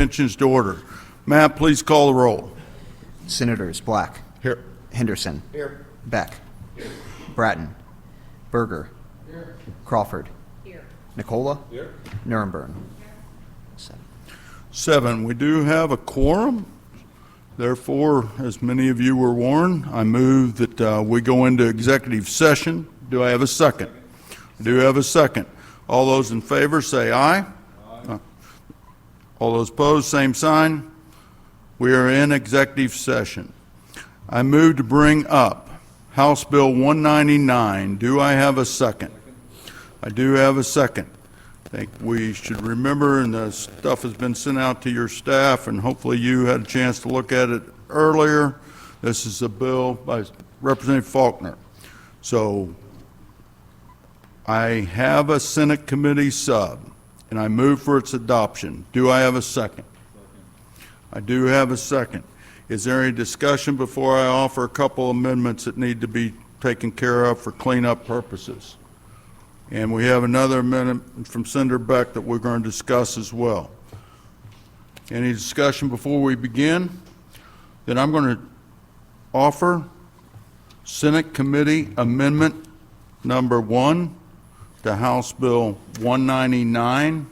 Petitions to order. Matt, please call the roll. Senators Black, Here. Henderson, Here. Beck, Bratton, Berger, Crawford, Nicola, Nuremberg. 7. We do have a quorum. Therefore, as many of you were warned, I move that we go into executive session. Do I have a second? I do have a second. All those in favor say aye. All those opposed, same sign. We are in executive session. I move to bring up House Bill 199. Do I have a second? I do have a second. I think we should remember, and the stuff has been sent out to your staff, and hopefully you had a chance to look at it earlier. This is a bill by Representative Falkner. So I have a Senate committee sub, and I move for its adoption. Do I have a second? I do have a second. Is there any discussion before I offer a couple amendments that need to be taken care of for cleanup purposes? And we have another amendment from Senator Beck that we're going to discuss as well. Any discussion before we begin? Then I'm going to offer Senate Committee Amendment number 1 to House Bill 199.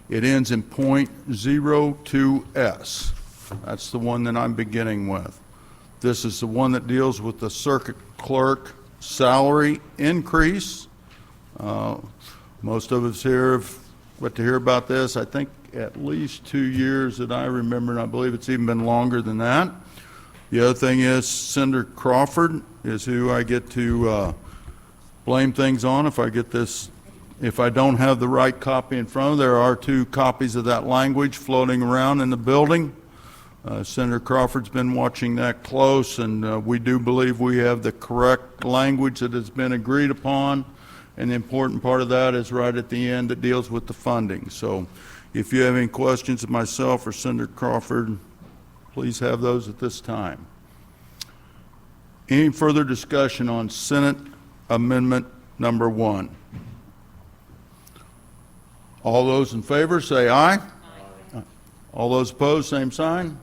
It ends in .02S. That's the one that I'm beginning with. This is the one that deals with the circuit clerk salary increase. Most of us here have got to hear about this, I think, at least 2 years that I remember, and I believe it's even been longer than that. The other thing is Senator Crawford is who I get to blame things on if I get this. If I don't have the right copy in front of me, there are 2 copies of that language floating around in the building. Senator Crawford's been watching that close, and we do believe we have the correct language that has been agreed upon, and the important part of that is right at the end that deals with the funding. So if you have any questions of myself or Senator Crawford, please have those at this time. Any further discussion on Senate Amendment number 1? All those in favor say aye. Aye. All those opposed, same sign.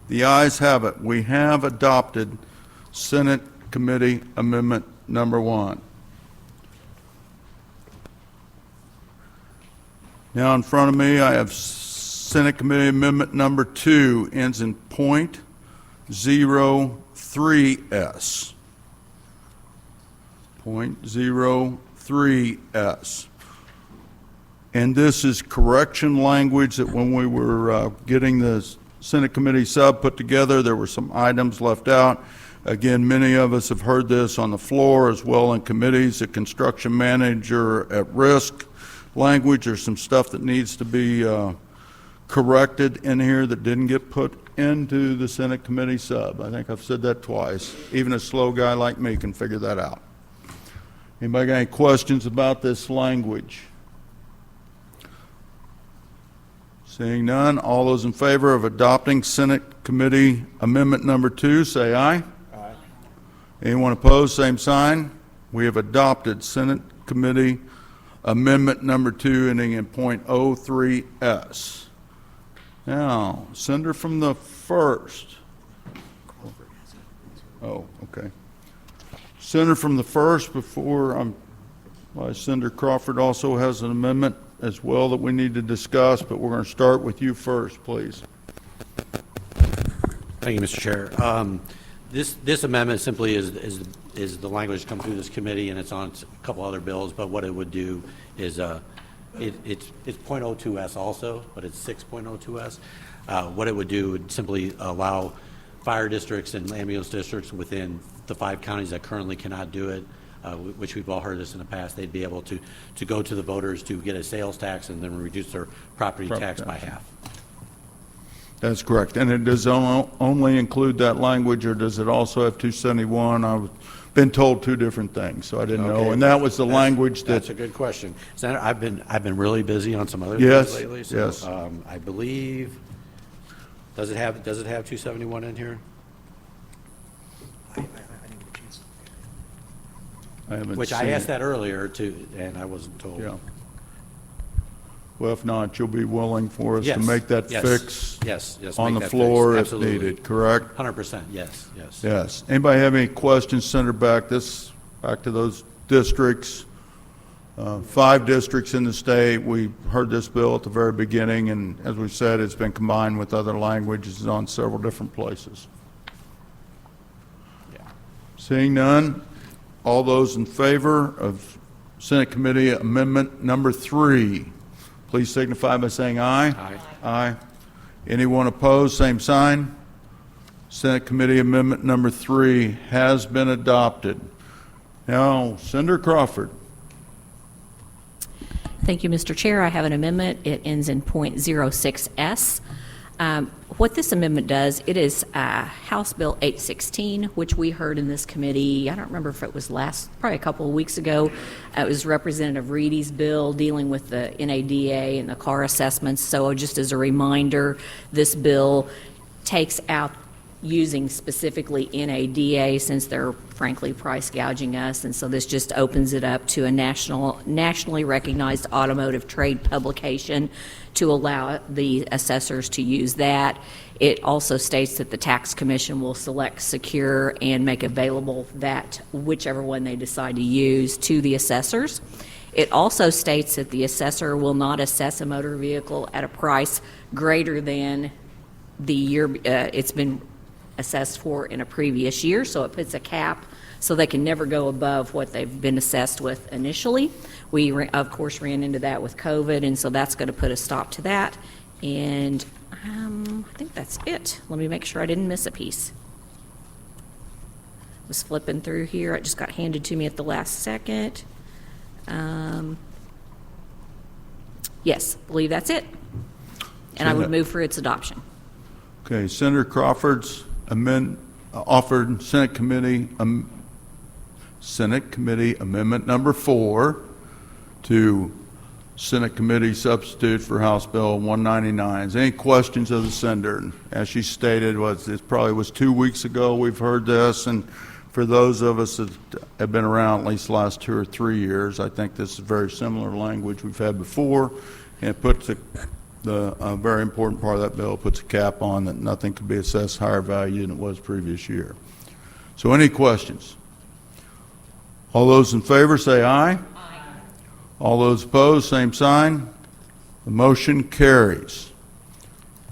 The ayes have it. We have adopted Senate Committee Amendment number 1. Now in front of me I have Senate Committee Amendment number 2, ends in .03S. .03S. And this is correction language that when we were getting the Senate Committee sub put together, there were some items left out. Again, many of us have heard this on the floor as well in committees. The construction manager at risk language, there's some stuff that needs to be corrected in here that didn't get put into the Senate Committee sub. I think I've said that twice. Even a slow guy like me can figure that out. Anybody got any questions about this language? Seeing none, all those in favor of adopting Senate Committee Amendment number 2, say aye. Aye. Anyone opposed, same sign. We have adopted Senate Committee Amendment number 2, ending in .03S. Now, Senator from the 1st. Oh, okay. Senator from the 1st, before Senator Crawford also has an amendment as well that we need to discuss, but we're going to start with you first, please. Thank you, Mr. Chair. This amendment simply is the language that comes through this committee, and it's on a couple other bills. But what it would do is it's .02S also, but it's 6.02S. What it would do would simply allow fire districts and ambulance districts within the 5 counties that currently cannot do it, which we've all heard this in the past, they'd be able to go to the voters to get a sales tax and then reduce their property tax by half. That's correct. And it does only include that language, or does it also have 271? I've been told 2 different things, so I didn't know. And that was the language that... That's a good question. Senator, I've been really busy on some other things lately. So, yes. I believe, does it have 271 in here? I haven't Which seen I asked it. that earlier too, and I wasn't told. Yeah. Well, if not, you'll be willing for us to Yes, make that yes, fix yes, on make the that fix. floor if Absolutely. needed, correct? 100%, yes, yes. Yes. Anybody have any questions? Send her back to those districts. 5 districts in the state. We heard this bill at the very beginning, and as we said, it's been combined with other languages on several different places. Seeing none, all those in favor of Senate Committee Amendment Number 3, please signify by saying aye. Aye. Aye. Anyone opposed, same sign. Senate Committee Amendment Number 3 has been adopted. Now, Senator Crawford. Thank you, Mr. Chair. I have an amendment. It ends in .06S. What this amendment does, it is House Bill 816, which we heard in this committee, I don't remember if it was probably a couple of weeks ago. It was Representative Reedy's bill dealing with the NADA and the car assessments. So just as a reminder, this bill takes out using specifically NADA since they're frankly price gouging us, and so this just opens it up to a nationally recognized automotive trade publication to allow the assessors to use that. It also states that the tax commission will select, secure, and make available that whichever one they decide to use to the assessors. It also states that the assessor will not assess a motor vehicle at a price greater than the year it's been assessed for in a previous year, so it puts a cap so they can never go above what they've been assessed with initially. We, of course, ran into that with COVID, and so that's going to put a stop to that. And I think that's it. Let me make sure I didn't miss a piece. Was flipping through here. It just got handed to me at the last second. Yes, I believe that's it. And I would move for its adoption. Okay, Senator Crawford's offered Senate Committee Amendment Number 4 to Senate Committee substitute for House Bill 199. Any questions of the senator? As she stated, it probably was 2 weeks ago we've heard this, and for those of us that have been around at least the last 2 or 3 years, I think this is very similar language we've had before, and it puts the very important part of that bill, puts a cap on that nothing could be assessed higher value than it was previous year. So any questions? All those in favor say aye. Aye. All those opposed, same sign. The motion carries.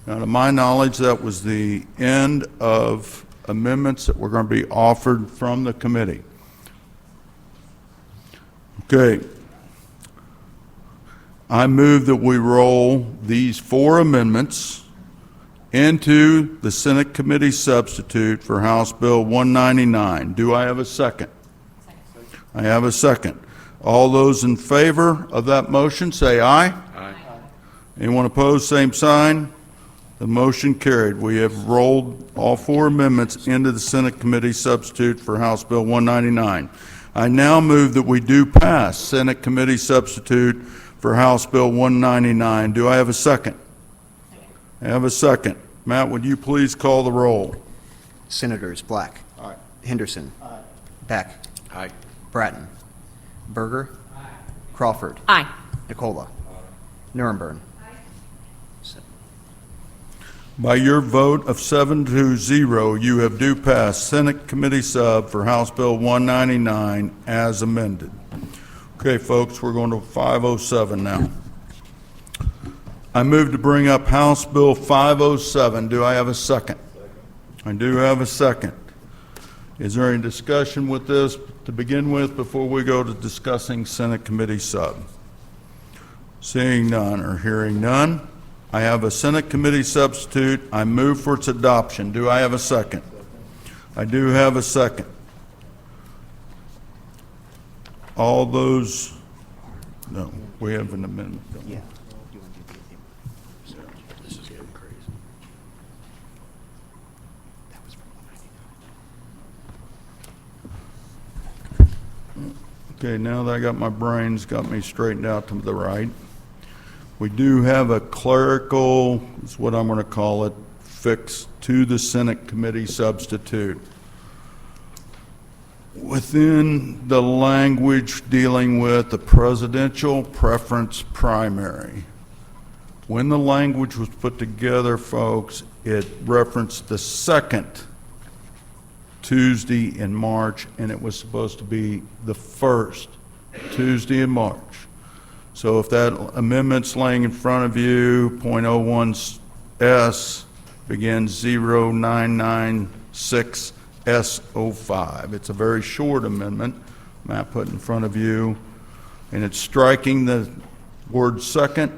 Now, to my knowledge, that was the end of amendments that were going to be offered from the committee. Okay. I move that we roll these 4 amendments into the Senate Committee substitute for House Bill 199. Do I have a second? I have a second. All those in favor of that motion say aye. Aye. Anyone opposed, same sign. The motion carried. We have rolled all 4 amendments into the Senate Committee substitute for House Bill 199. I now move that we do pass Senate Committee substitute for House Bill 199. Do I have a second? I have a second. Matt, would you please call the roll? Senators Black. Aye. Henderson. Aye. Beck. Aye. Bratton. Berger. Aye. Crawford. Aye. Nicola. Nuremberg. By your vote of 7-0, you have do pass Senate Committee sub for House Bill 199 as amended. Okay, folks, we're going to 507 now. I move to bring up House Bill 507. Do I have a second? I do have a second. Is there any discussion with this to begin with before we go to discussing Senate Committee sub? Seeing none or hearing none, I have a Senate Committee substitute. I move for its adoption. Do I have a second? I do have a second. All those, no, we have an amendment. don't we? Yeah. This is getting crazy. That was from 199. Okay, now that I got my brains, got me straightened out to the right. We do have a clerical, is what I'm going to call it, fix to the Senate Committee substitute. Within the language dealing with the presidential preference primary, when the language was put together, folks, it referenced the second Tuesday in March, and it was supposed to be the first Tuesday in March. So if that amendment's laying in front of you, .01S begins 0996S05. It's a very short amendment Matt put in front of you, and it's striking the word second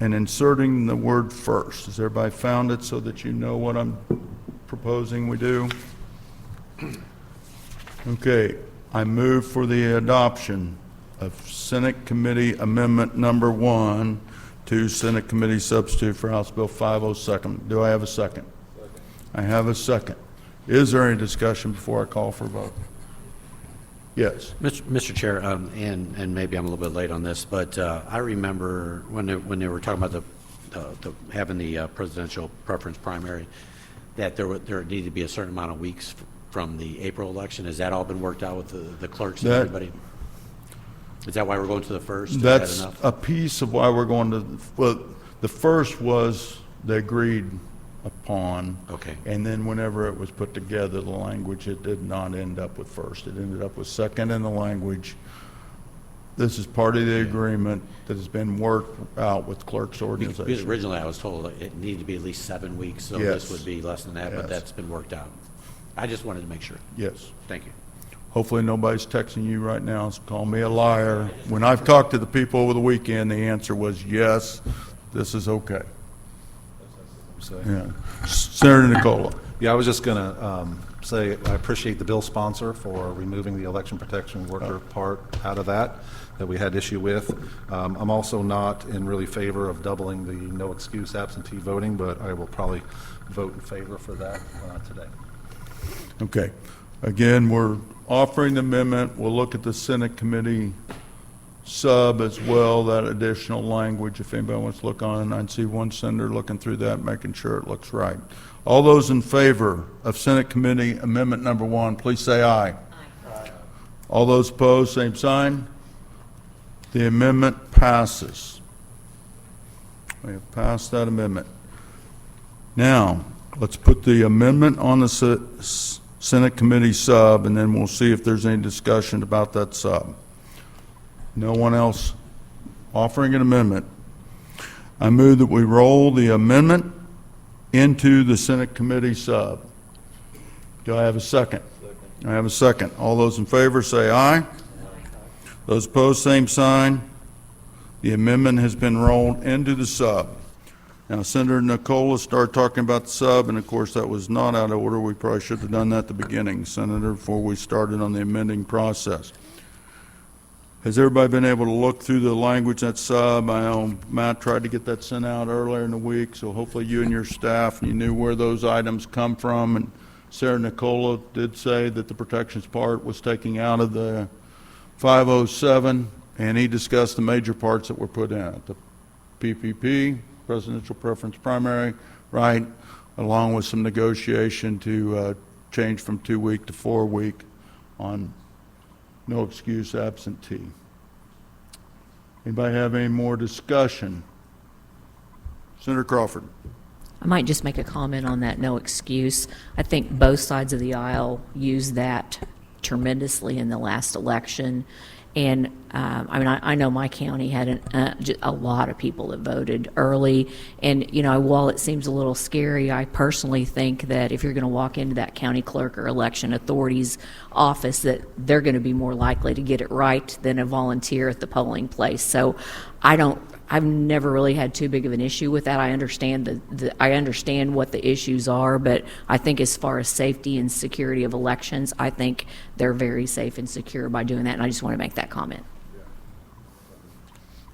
and inserting the word first. Has everybody found it so that you know what I'm proposing we do? Okay, I move for the adoption of Senate Committee Amendment Number 1 to Senate Committee Substitute for House Bill 507. Do I have a second? I have a second. Is there any discussion before I call for a vote? Yes. Mr. Chair, and maybe I'm a little bit late on this, but I remember when they were talking about having the presidential preference primary, that there needed to be a certain amount of weeks from the April election. Has that all been worked out with the clerks and everybody? Is that why we're going to the first? Is That's that enough? a piece of why we're going to, well, the first was they agreed upon. Okay. And then whenever it was put together, the language, it did not end up with first. It ended up with second in the language. This is part of the agreement that has been worked out with clerks' Because organization. originally I was told it needed to be at least 7 weeks, so Yes. this would be less than that, Yes. but that's been worked out. I just wanted to make sure. Yes. Thank you. Hopefully nobody's texting you right now, calling me a liar. When I've talked to the people over the weekend, the answer was yes, this is okay. Yeah. Senator Nicola. Yeah, I was just going to say I appreciate the bill sponsor for removing the election protection worker part out of that we had issue with. I'm also not in really favor of doubling the no excuse absentee voting, but I will probably vote in favor for that today. Okay. Again, we're offering the amendment. We'll look at the Senate committee sub as well, that additional language, if anybody wants to look on it. I see one senator looking through that, making sure it looks right. All those in favor of Senate Committee Amendment Number 1, please say aye. Aye. All those opposed, same sign. The amendment passes. We have passed that amendment. Now, let's put the amendment on the Senate Committee sub, and then we'll see if there's any discussion about that sub. No one else offering an amendment. I move that we roll the amendment into the Senate Committee sub. Do I have a second? I have a second. All those in favor say aye. Those opposed, same sign. The amendment has been rolled into the sub. Now, Senator Nicola started talking about the sub, and of course that was not out of order. We probably should have done that at the beginning, Senator, before we started on the amending process. Has everybody been able to look through the language that sub? I know Matt tried to get that sent out earlier in the week, so hopefully you and your staff, you knew where those items come from. And Sarah Nicola did say that the protections part was taking out of the 507, and he discussed the major parts that were put in it. The PPP, presidential preference primary, right, along with some negotiation to change from 2-week to 4-week on no excuse absentee. Anybody have any more discussion? Senator Crawford. I might just make a comment on that no excuse. I think both sides of the aisle used that tremendously in the last election. And I know my county had a lot of people that voted early. And, you know, while it seems a little scary, I personally think that if you're going to walk into that county clerk or election authority's office, that they're going to be more likely to get it right than a volunteer at the polling place. So I've never really had too big of an issue with that. I understand I understand what the issues are, but I think as far as safety and security of elections, I think they're very safe and secure by doing that, and I just want to make that comment.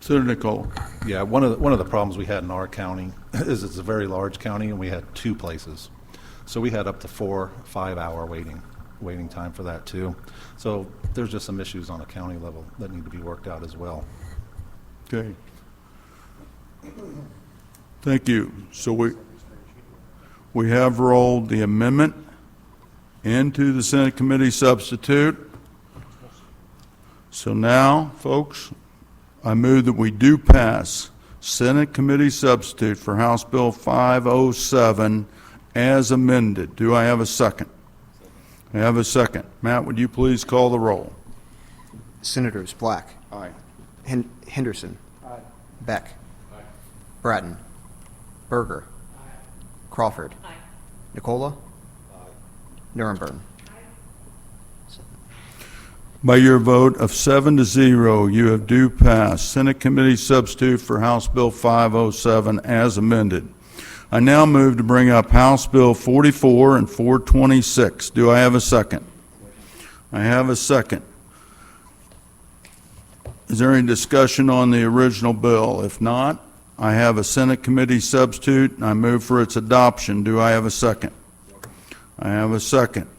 Senator Nicole. Yeah, one of the problems we had in our county is it's a very large county, and we had 2 places. So we had up to 4-5 hour waiting time for that too. So there's just some issues on a county level that need to be worked out as well. Okay. Thank you. So we have rolled the amendment into the Senate Committee substitute. So now, folks, I move that we do pass Senate Committee substitute for House Bill 507 as amended. Do I have a second? I have a second. Matt, would you please call the roll? Senators Black. Aye. Henderson. Beck. Bratton. Berger. Crawford. Nicola. Nuremberg. By your vote of 7-0, you have do pass Senate Committee substitute for House Bill 507 as amended. I now move to bring up House Bill 44 and 426. Do I have a second? I have a second. Is there any discussion on the original bill? If not, I have a Senate Committee substitute, and I move for its adoption. Do I have a second? I have a second.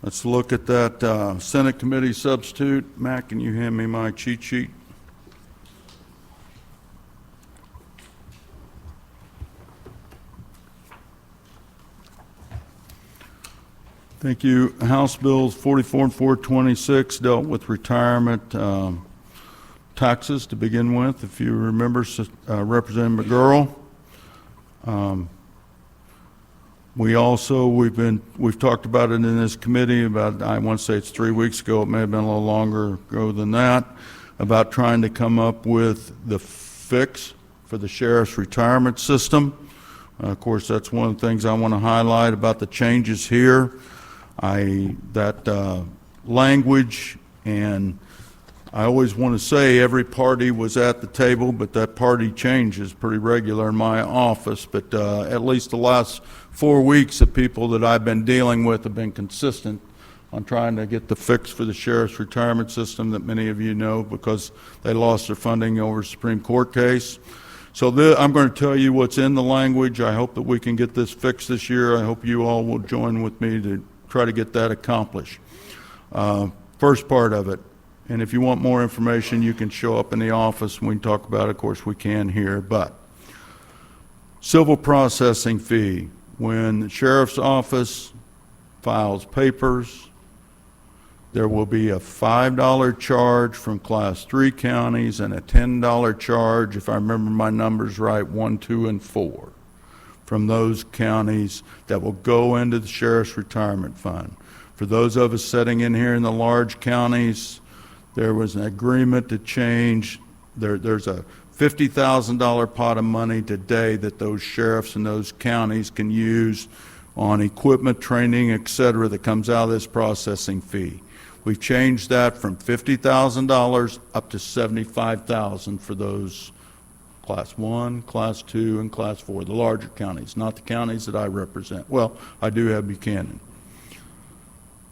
Let's look at that Senate Committee substitute. Matt, can you hand me my cheat sheet? Thank you. House Bills 44 and 426 dealt with retirement taxes to begin with. If you remember, Representative McGirl. We've talked about it in this committee about, I want to say it's 3 weeks ago, it may have been a little longer ago than that, about trying to come up with the fix for the sheriff's retirement system. Of course, that's one of the things I want to highlight about the changes here. That language, and I always want to say every party was at the table, but that party changes pretty regular in my office. But at least the last 4 weeks, the people that I've been dealing with have been consistent on trying to get the fix for the sheriff's retirement system that many of you know because they lost their funding over a Supreme Court case. So I'm going to tell you what's in the language. I hope that we can get this fixed this year. I hope you all will join with me to try to get that accomplished. First part of it, and if you want more information, you can show up in the office and we can talk about it. Of course, we can here, but civil processing fee. When the sheriff's office files papers, there will be a $5 charge from Class 3 counties and a $10 charge, if I remember my numbers right, 1, 2, and 4, from those counties that will go into the sheriff's retirement fund. For those of us sitting in here in the large counties, there was an agreement to change. There's a $50,000 pot of money today that those sheriffs in those counties can use on equipment, training, et cetera, that comes out of this processing fee. We've changed that from $50,000 up to $75,000 for those Class 1, Class 2, and Class 4, the larger counties, not the counties that I represent. Well, I do have Buchanan.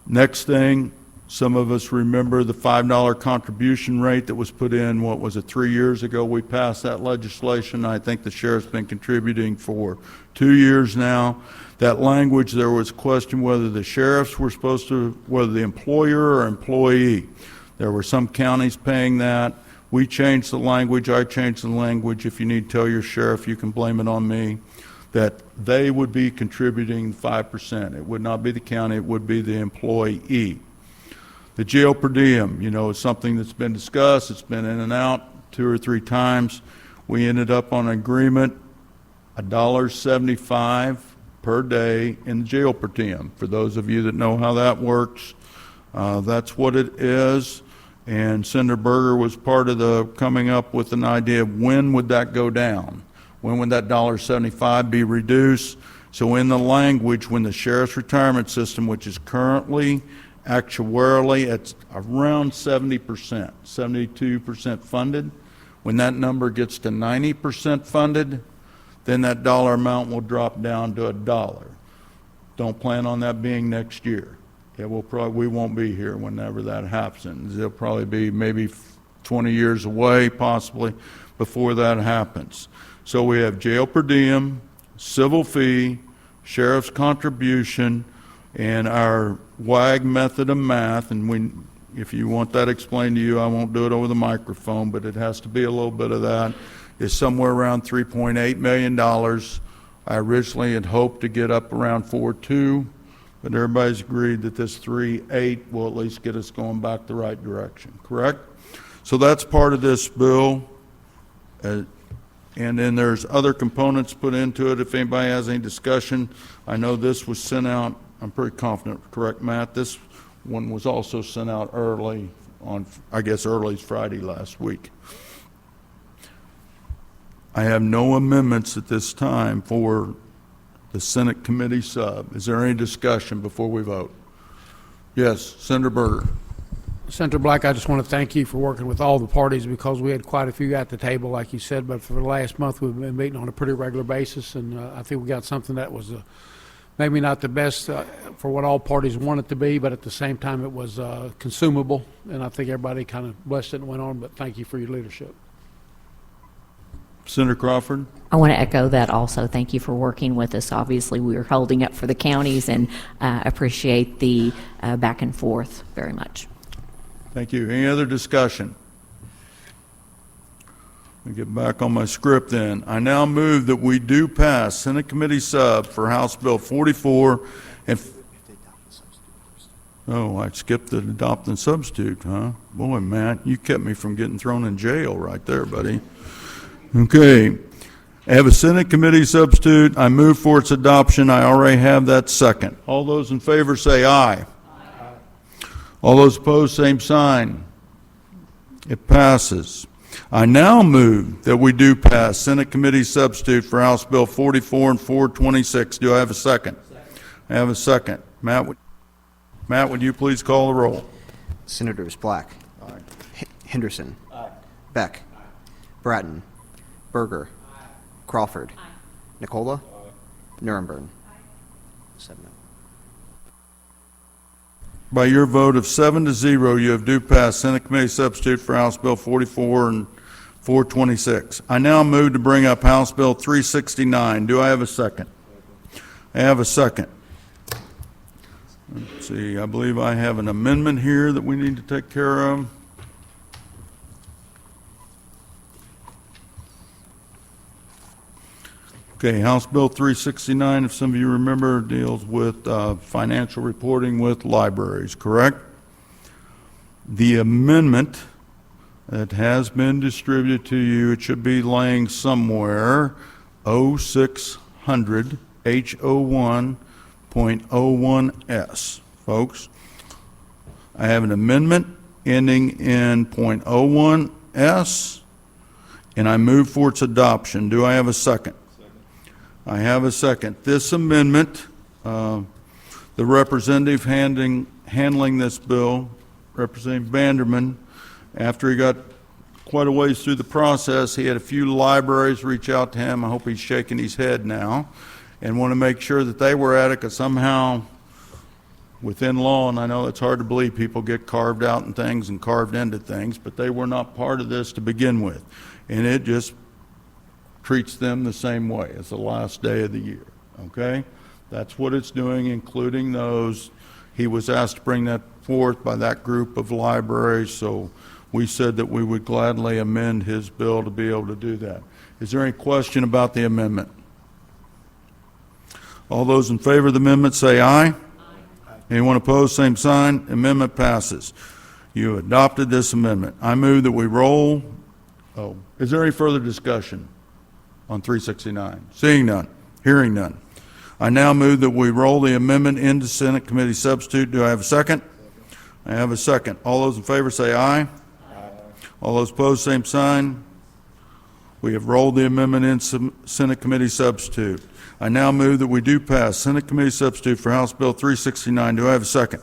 Next thing, some of us remember the $5 contribution rate that was put in, 3 years ago? We passed that legislation. I think the sheriff's been contributing for 2 years now. That language, there was a question whether the sheriffs were supposed to, whether the employer or employee. There were some counties paying that. We changed the language. I changed the language. If you need to tell your sheriff, you can blame it on me, that they would be contributing 5%. It would not be the county. It would be the employee. The jail per diem, is something that's been discussed. It's been in and out 2 or 3 times. We ended up on an agreement, $1.75 per day in the jail per diem. For those of you that know how that works, that's what it is. And Senator Berger was part of the coming up with an idea of when would that go down? When would that $1.75 be reduced? So in the language, when the sheriff's retirement system, which is currently actuarially at around 70%, 72% funded, when that number gets to 90% funded, then that dollar amount will drop down to $1. Don't plan on that being next year. We won't be here whenever that happens. It'll probably be maybe 20 years away, possibly, before that happens. So we have jail per diem, civil fee, sheriff's contribution, and our WAG method of math. And if you want that explained to you, I won't do it over the microphone, but it has to be a little bit of that, is somewhere around $3.8 million. I originally had hoped to get up around 4.2, but everybody's agreed that this 3.8 will at least get us going back the right direction, correct? So that's part of this bill. And then there's other components put into it. If anybody has any discussion, I know this was sent out, I'm pretty confident, correct, Matt? This one was also sent out early on, I guess early as Friday last week. I have no amendments at this time for the Senate Committee sub. Is there any discussion before we vote? Yes, Senator Berger. Senator Black, I just want to thank you for working with all the parties because we had quite a few at the table, like you said, but for the last month we've been meeting on a pretty regular basis, and I think we got something that was maybe not the best for what all parties want it to be, but at the same time it was consumable, and I think everybody kind of blessed it and went on, but thank you for your leadership. Senator Crawford. I want to echo that also. Thank you for working with us. Obviously, we are holding up for the counties and appreciate the back and forth very much. Thank you. Any other discussion? Let me get back on my script then. I now move that we do pass Senate Committee sub for House Bill 44 and... Oh, I skipped the adopt and substitute, huh? Boy, Matt, you kept me from getting thrown in jail right there, buddy. Okay. I have a Senate Committee substitute. I move for its adoption. I already have that second. All those in favor say aye. All those opposed, same sign. It passes. I now move that we do pass Senate Committee substitute for House Bill 44 and 426. Do I have a second? I have a second. Matt, would you please call the roll? Senators Black. Aye. Henderson. Aye. Beck. Aye. Bratton. Berger. Aye. Crawford. Aye. Nicola. Aye. Nuremberg. Aye. 7. By your vote of 7-0, you have do pass Senate Committee substitute for House Bill 44 and 426. I now move to bring up House Bill 369. Do I have a second? I have a second. Let's see, I believe I have an amendment here that we need to take care of. Okay, House Bill 369, if some of you remember, deals with financial reporting with libraries, correct? The amendment that has been distributed to you, it should be laying somewhere, 0600 H01.01S. Folks, I have an amendment ending in .01S, and I move for its adoption. Do I have a second? I have a second. This amendment, the representative handling this bill, Representative Banderman, after he got quite a ways through the process, he had a few libraries reach out to him. I hope he's shaking his head now, and want to make sure that they were at it, because somehow within law, and I know it's hard to believe, people get carved out and things and carved into things, but they were not part of this to begin with. And it just treats them the same way as the last day of the year, okay? That's what it's doing, including those. He was asked to bring that forth by that group of libraries, so we said that we would gladly amend his bill to be able to do that. Is there any question about the amendment? All those in favor of the amendment say aye. Aye. Anyone opposed, same sign. Amendment passes. You adopted this amendment. I move that we roll. Oh, is there any further discussion on 369? Seeing none, hearing none. I now move that we roll the amendment into Senate Committee substitute. Do I have a second? I have a second. All those in favor say aye. Aye. All those opposed, same sign. We have rolled the amendment in Senate Committee substitute. I now move that we do pass Senate Committee substitute for House Bill 369. Do I have a second?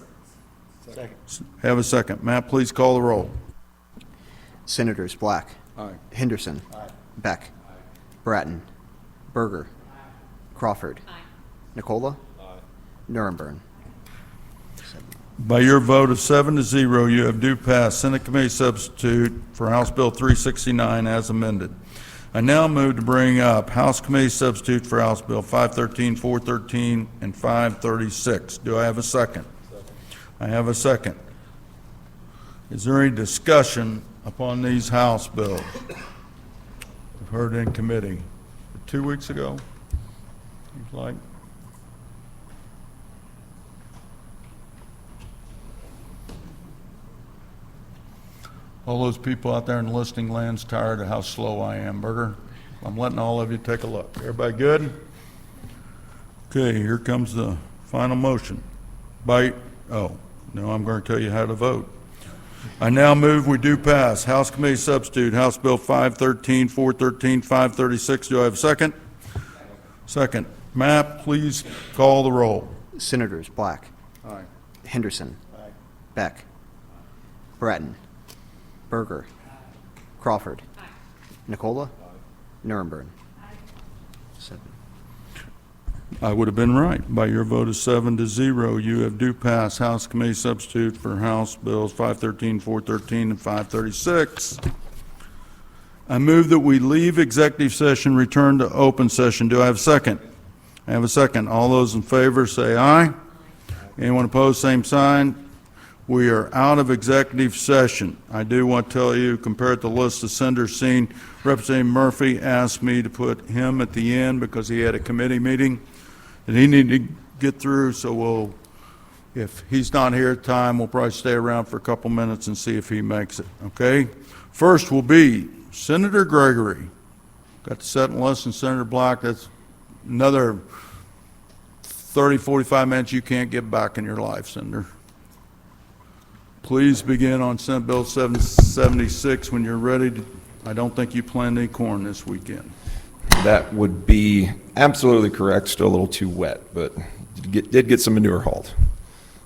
Second. Have a second. Matt, please call the roll. Senators Black. Aye. Henderson. Aye. Beck. Aye. Bratton. Berger. Aye. Crawford. Aye. Nicola. Aye. Nuremberg. By your vote of 7-0, you have do pass Senate Committee substitute for House Bill 369 as amended. I now move to bring up House Committee substitute for House Bill 513, 413, and 536. Do I have a second? Second. I have a second. Is there any discussion upon these House bills? We've heard in committee 2 weeks ago, seems like. All those people out there in listing land's tired of how slow I am. Berger, I'm letting all of you take a look. Everybody good? Okay, here comes the final motion. No, I'm going to tell you how to vote. I now move we do pass House Committee Substitute, House Bill 513, 413, 536. Do I have a second? Second. Matt, please call the roll. Senators Black, Aye. Henderson, Beck, Bratton, Berger, Crawford, Nicola, Nuremberg. 7. I would have been right. By your vote of 7-0, you have do pass House Committee Substitute for House Bills 513, 413, and 536. I move that we leave executive session, return to open session. Do I have a second? I have a second. All those in favor say aye. Anyone opposed, same sign. We are out of executive session. I do want to tell you, compared to the list of senators seen, Representative Murphy asked me to put him at the end because he had a committee meeting that he needed to get through, so if he's not here at the time, we'll probably stay around for a couple minutes and see if he makes it, okay? First will be Senator Gregory. Got to set in less than Senator Black. That's another 30, 45 minutes you can't get back in your life, Senator. Please begin on Senate Bill 776 when you're ready. I don't think you planned any corn this weekend. That would be absolutely correct. Still a little too wet, but did get some manure hauled.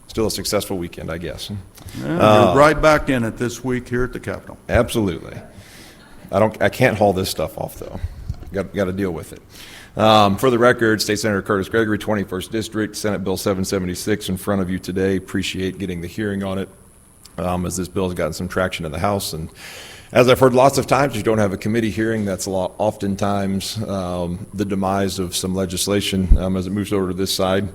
Still a successful weekend, I guess. Yeah, you're right back in it this week here at the Capitol. Absolutely. I can't haul this stuff off though. Got to deal with it. For the record, State Senator Curtis Gregory, 21st District, Senate Bill 776 in front of you today. Appreciate getting the hearing on it, as this bill has gotten some traction in the House. And as I've heard lots of times, you don't have a committee hearing. That's oftentimes the demise of some legislation as it moves over to this side.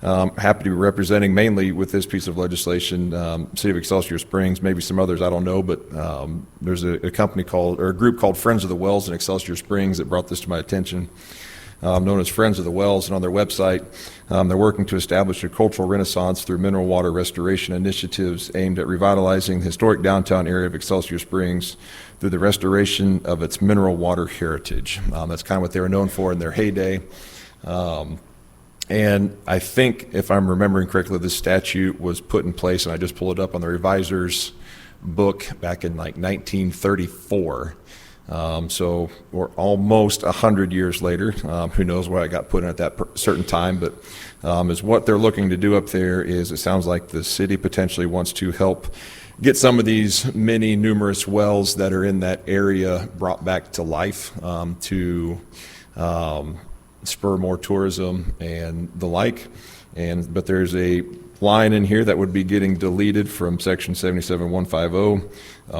Happy to be representing mainly with this piece of legislation, City of Excelsior Springs, maybe some others, I don't know, but there's a company called, or a group called Friends of the Wells in Excelsior Springs that brought this to my attention, known as Friends of the Wells, and on their website, they're working to establish a cultural renaissance through mineral water restoration initiatives aimed at revitalizing the historic downtown area of Excelsior Springs through the restoration of its mineral water heritage. That's kind of what they were known for in their heyday. And I think, if I'm remembering correctly, this statute was put in place, and I just pulled it up on the reviser's book back in like 1934. So we're almost 100 years later. Who knows why I got put in at that certain time, but is what they're looking to do up there is, it sounds like the city potentially wants to help get some of these many numerous wells that are in that area brought back to life, to spur more tourism and the like. But there's a line in here that would be getting deleted from section 77150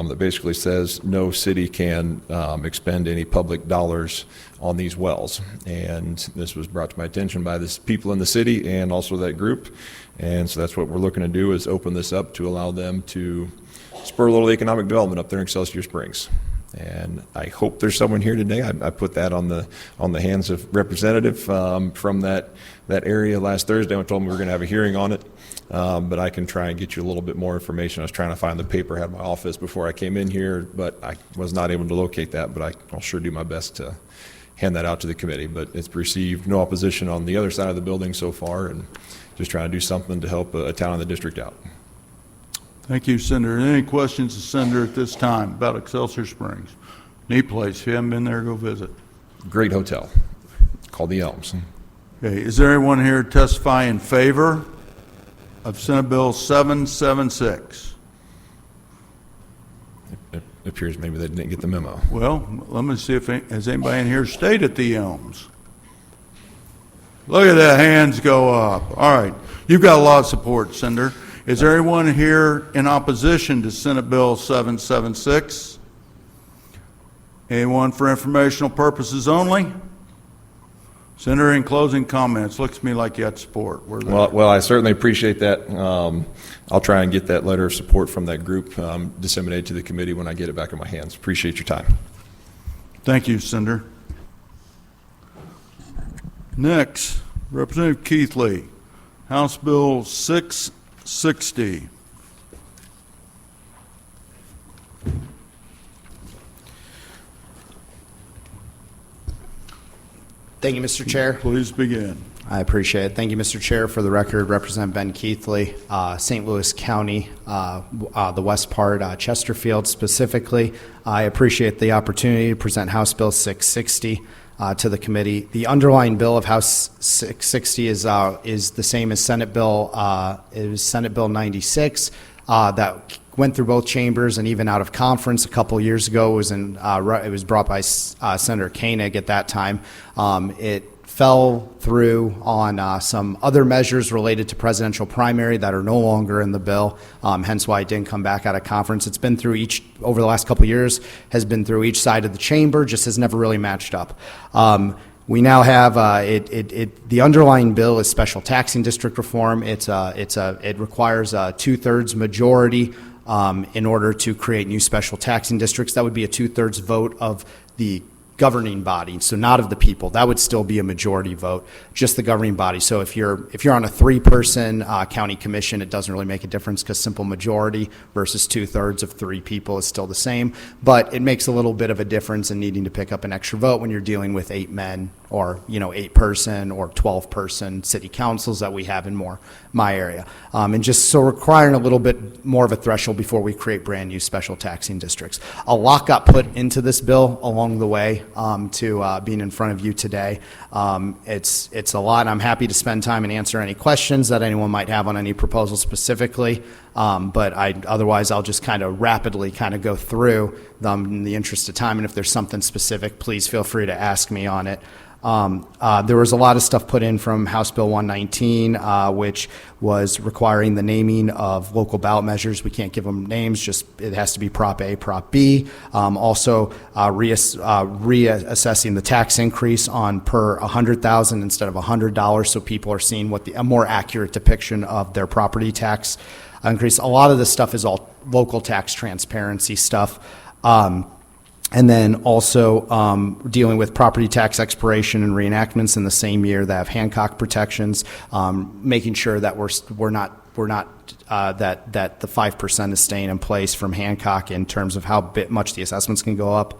that basically says no city can expend any public dollars on these wells. And this was brought to my attention by the people in the city and also that group. And so that's what we're looking to do, is open this up to allow them to spur a little economic development up there in Excelsior Springs. And I hope there's someone here today. I put that on the hands of representative from that area last Thursday. I told me we were going to have a hearing on it, but I can try and get you a little bit more information. I was trying to find the paper I had in my office before I came in here, but I was not able to locate that. But I'll sure do my best to hand that out to the committee. But it's received no opposition on the other side of the building so far, and just trying to do something to help a town in the district out. Thank you, Senator. Any questions to Senator at this time about Excelsior Springs? Neat place. If you haven't been there, go visit. Great hotel called the Elms. Okay, is there anyone here to testify in favor of Senate Bill 776? It appears maybe they didn't get the memo. Well, let me see if has anybody in here stayed at the Elms. Look at that, hands go up. All right, you've got a lot of support, Senator. Is there anyone here in opposition to Senate Bill 776? Anyone for informational purposes only? Senator, in closing comments, looks to me like you had support. Well, I certainly appreciate that. I'll try and get that letter of support from that group disseminated to the committee when I get it back in my hands. Appreciate your time. Thank you, Senator. Next, Representative Keathley, House Bill 660. Thank you, Mr. Chair. Please begin. I appreciate it. Thank you, Mr. Chair. For the record, Representative Ben Keathley, St. Louis County, the west part, Chesterfield specifically. I appreciate the opportunity to present House Bill 660 to the committee. The underlying bill of House 660 is the same as Senate Bill. It was Senate Bill 96 that went through both chambers and even out of conference a couple years ago. It was brought by Senator Koenig at that time. It fell through on some other measures related to presidential primary that are no longer in the bill, hence why it didn't come back out of conference. It's been through over the last couple of years, has been through each side of the chamber, just has never really matched up. We now have the underlying bill is special taxing district reform. It requires a 2/3 majority in order to create new special taxing districts. That would be a 2/3 vote of the governing body, so not of the people. That would still be a majority vote, just the governing body. So if you're on a 3-person county commission, it doesn't really make a difference because simple majority versus 2/3 of 3 people is still the same. But it makes a little bit of a difference in needing to pick up an extra vote when you're dealing with 8 men or 8-person or 12-person city councils that we have in my area, and just so requiring a little bit more of a threshold before we create brand new special taxing districts. A lot got put into this bill along the way to being in front of you today. It's a lot. I'm happy to spend time and answer any questions that anyone might have on any proposal specifically, but otherwise I'll just kind of rapidly go through them in the interest of time, and if there's something specific, please feel free to ask me on it. There was a lot of stuff put in from House Bill 119, which was requiring the naming of local ballot measures. We can't give them names, just it has to be Prop A, Prop B. Also, reassessing the tax increase on per $100,000 instead of $100, so people are seeing what a more accurate depiction of their property tax increase. A lot of this stuff is all local tax transparency stuff. And then also dealing with property tax expiration and reenactments in the same year that have Hancock protections, making sure that that the 5% is staying in place from Hancock in terms of how much the assessments can go up.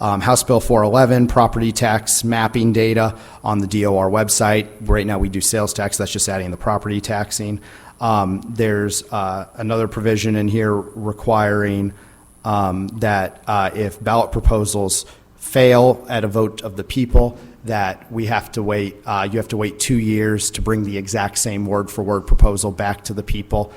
House Bill 411, property tax mapping data on the DOR website. Right now we do sales tax, that's just adding the property taxing. There's another provision in here requiring that if ballot proposals fail at a vote of the people, that we have to wait, you have to wait 2 years to bring the exact same word-for-word proposal back to the people.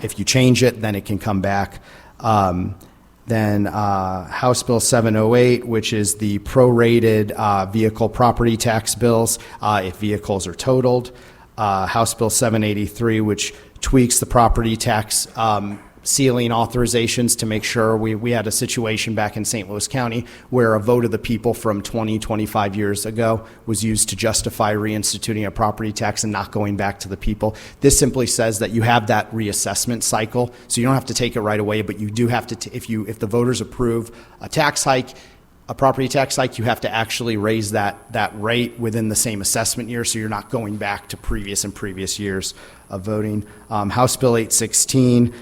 If you change it, then it can come back. Then House Bill 708, which is the prorated vehicle property tax bills if vehicles are totaled. House Bill 783, which tweaks the property tax ceiling authorizations to make sure we had a situation back in St. Louis County where a vote of the people from 25 years ago was used to justify reinstituting a property tax and not going back to the people. This simply says that you have that reassessment cycle, so you don't have to take it right away, but you do have to, if the voters approve a tax hike, a property tax hike, you have to actually raise that rate within the same assessment year, so you're not going back to previous years of voting. House Bill 816,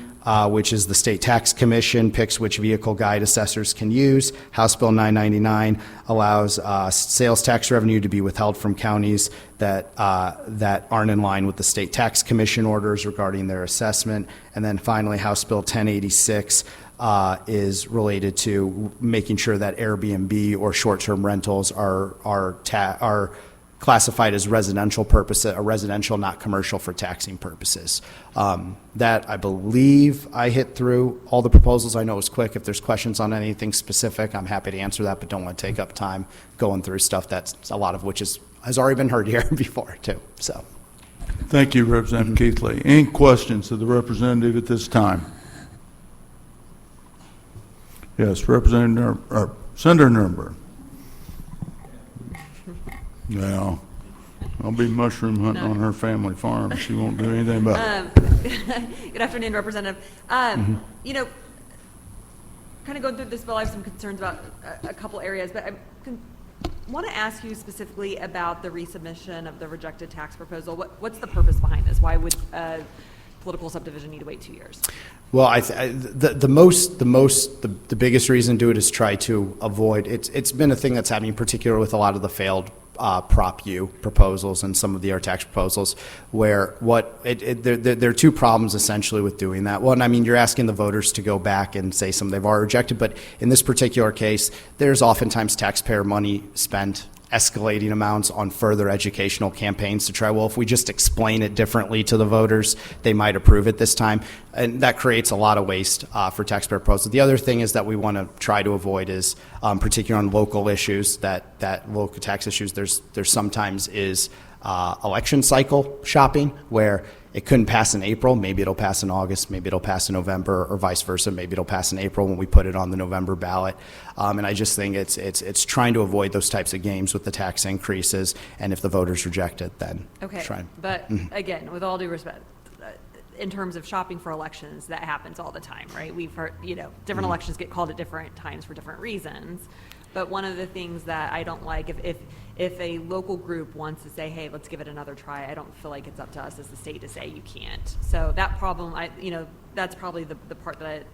which is the State Tax Commission picks which vehicle guide assessors can use. House Bill 999 allows sales tax revenue to be withheld from counties that aren't in line with the State Tax Commission orders regarding their assessment. And then finally, House Bill 1086 is related to making sure that Airbnb or short-term rentals are classified as residential purposes, a residential, not commercial, for taxing purposes. That, I believe, I hit through all the proposals. I know it was quick. If there's questions on anything specific, I'm happy to answer that, but don't want to take up time going through stuff that's a lot of which has already been heard here before, too. So, thank you, Representative Keathley. Any questions of the representative at this time? Yes, Senator Nuremberg. Now, I'll be mushroom hunting on her family farm. She won't do anything about it. Good afternoon, Representative. You know, kind of going through this bill, I have some concerns about a couple areas, but I want to ask you specifically about the resubmission of the rejected tax proposal. What's the purpose behind this? Why would political subdivision need to wait 2 years? Well, the biggest reason to do it is try to avoid. It's been a thing that's happening, particularly with a lot of the failed Prop U proposals and some of the tax proposals, where there are two problems essentially with doing that. One, I mean, you're asking the voters to go back and say something they've already rejected, but in this particular case, there's oftentimes taxpayer money spent escalating amounts on further educational campaigns to try, well, if we just explain it differently to the voters, they might approve it this time. And that creates a lot of waste for taxpayer proposals. The other thing is that we want to try to avoid is, particularly on local issues, that local tax issues, there's sometimes is election cycle shopping where it couldn't pass in April, maybe it'll pass in August, maybe it'll pass in November, or vice versa, maybe it'll pass in April when we put it on the November ballot. And I just think it's trying to avoid those types of games with the tax increases, and if the voters reject it, then Okay, try. but again, with all due respect, in terms of shopping for elections, that happens all the time, right? We've heard, different elections get called at different times for different reasons. But one of the things that I don't like, if a local group wants to say, hey, let's give it another try, I don't feel like it's up to us as the state to say you can't. So that problem, that's probably the part that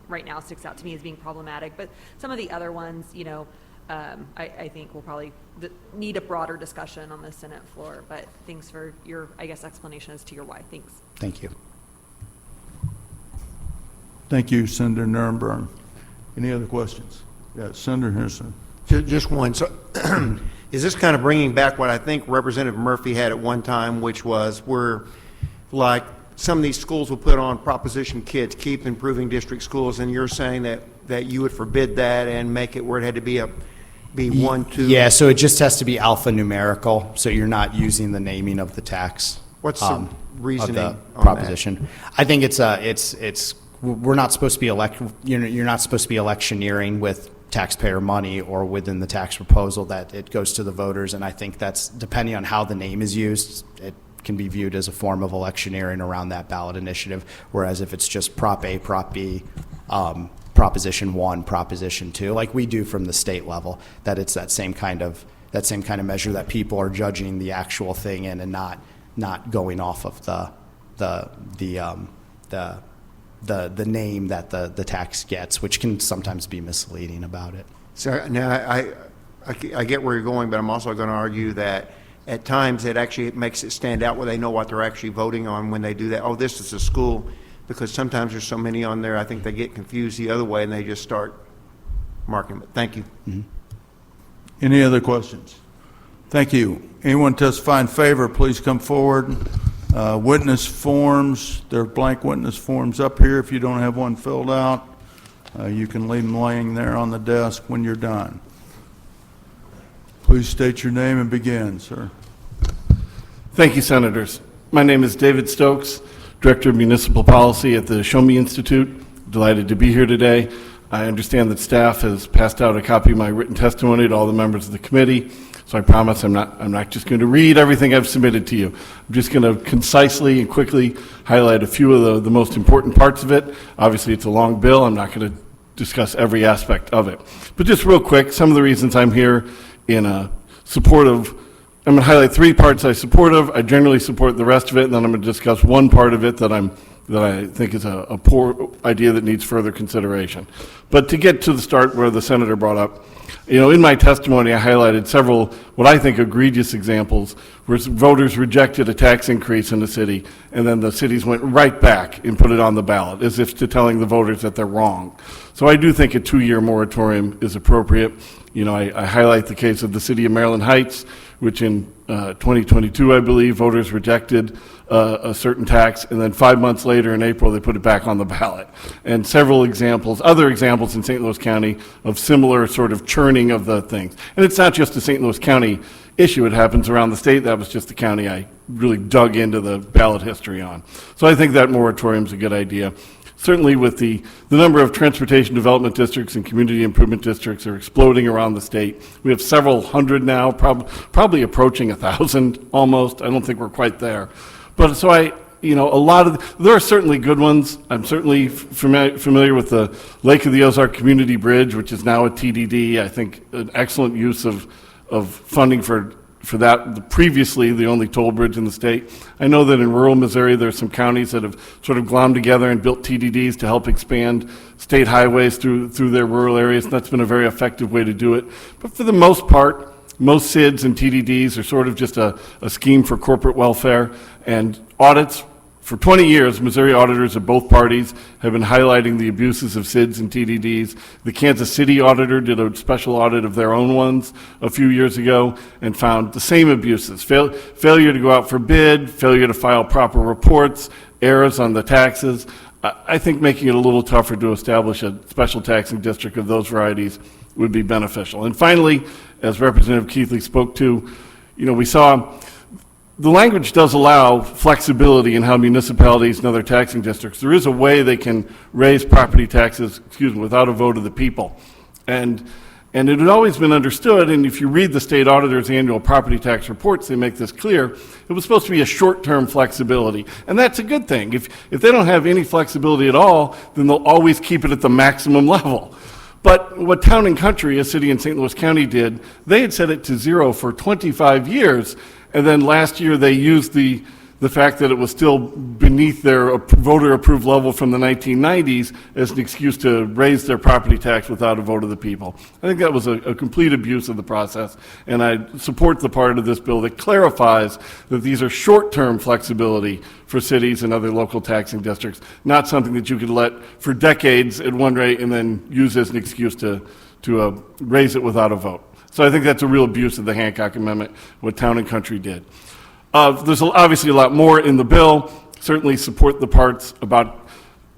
right now sticks out to me as being problematic. But some of the other ones, I think will probably need a broader discussion on the Senate floor. But thanks for your, explanation as to your why. Thanks. Thank you. Thank you, Senator Nirenberg. Any other questions? Yeah, Senator Henderson. Just one. So is this kind of bringing back what I think Representative Murphy had at one time, which was where, like, some of these schools will put on Proposition Kids, keep improving district schools, and you're saying that you would forbid that and make it where it had to be one, two? Yeah, so it just has to be alphanumerical, so you're not using the naming of the tax. What's the reasoning of the on proposition? that? I think we're not supposed to be you're not supposed to be electioneering with taxpayer money or within the tax proposal, that it goes to the voters, and I think that's, depending on how the name is used, it can be viewed as a form of electioneering around that ballot initiative, whereas if it's just Prop A, Prop B, Proposition 1, Proposition 2, like we do from the state level, that it's that same kind of measure that people are judging the actual thing in and not going off of the name that the tax gets, which can sometimes be misleading about it. So now I get where you're going, but I'm also going to argue that at times it actually makes it stand out where they know what they're actually voting on when they do that. Oh, this is a school, because sometimes there's so many on there, I think they get confused the other way and they just start marking it. Thank you. Mm-hmm. Any other questions? Thank you. Anyone testify in favor, please come forward. Witness forms, there are blank witness forms up here. If you don't have one filled out, you can leave them laying there on the desk when you're done. Please state your name and begin, sir. Thank you, Senators. My name is David Stokes, Director of Municipal Policy at the Show Me Institute. Delighted to be here today. I understand that staff has passed out a copy of my written testimony to all the members of the committee. So I promise I'm not just going to read everything I've submitted to you. I'm just going to concisely and quickly highlight a few of the most important parts of it. Obviously, it's a long bill. I'm not going to discuss every aspect of it. But just real quick, some of the reasons I'm here in support of, I'm going to highlight three parts I support of. I generally support the rest of it, and then I'm going to discuss one part of it that I think is a poor idea that needs further consideration. But to get to the start where the Senator brought up, in my testimony, I highlighted several, what I think, egregious examples where voters rejected a tax increase in the city, and then the cities went right back and put it on the ballot, as if to telling the voters that they're wrong. So I do think a 2-year moratorium is appropriate. I highlight the case of the city of Maryland Heights, which in 2022, I believe, voters rejected a certain tax, and then 5 months later in April, they put it back on the ballot. And several examples, other examples in St. Louis County of similar sort of churning of the things. And it's not just a St. Louis County issue, it happens around the state. That was just the county I really dug into the ballot history on. So I think that moratorium is a good idea. Certainly with the number of transportation development districts and community improvement districts are exploding around the state. We have several hundred now, probably approaching 1,000 almost. I don't think we're quite there. But so there are certainly good ones. I'm certainly familiar with the Lake of the Ozark Community Bridge, which is now a TDD. I think an excellent use of funding for that, previously the only toll bridge in the state. I know that in rural Missouri there's some counties that have sort of glommed together and built TDDs to help expand state highways through their rural areas. That's been a very effective way to do it. But for the most part, most SIDs and TDDs are sort of just a scheme for corporate welfare, and audits. For 20 years, Missouri auditors of both parties have been highlighting the abuses of SIDs and TDDs. The Kansas City auditor did a special audit of their own ones a few years ago and found the same abuses. Failure to go out for bid, failure to file proper reports, errors on the taxes. I think making it a little tougher to establish a special taxing district of those varieties would be beneficial. And finally, as Representative Keathley spoke to, we saw the language does allow flexibility in how municipalities and other taxing districts, there is a way they can raise property taxes, without a vote of the people. And it had always been understood, and if you read the state auditor's annual property tax reports, they make this clear, it was supposed to be a short-term flexibility. And that's a good thing. If they don't have any flexibility at all, then they'll always keep it at the maximum level. But what Town and Country, a city in St. Louis County, did, they had set it to 0 for 25 years, and then last year they used the fact that it was still beneath their voter-approved level from the 1990s as an excuse to raise their property tax without a vote of the people. I think that was a complete abuse of the process, and I support the part of this bill that clarifies that these are short-term flexibility for cities and other local taxing districts, not something that you could let for decades at one rate and then use as an excuse to raise it without a vote. So I think that's a real abuse of the Hancock Amendment, what Town and Country did. There's obviously a lot more in the bill. Certainly support the parts about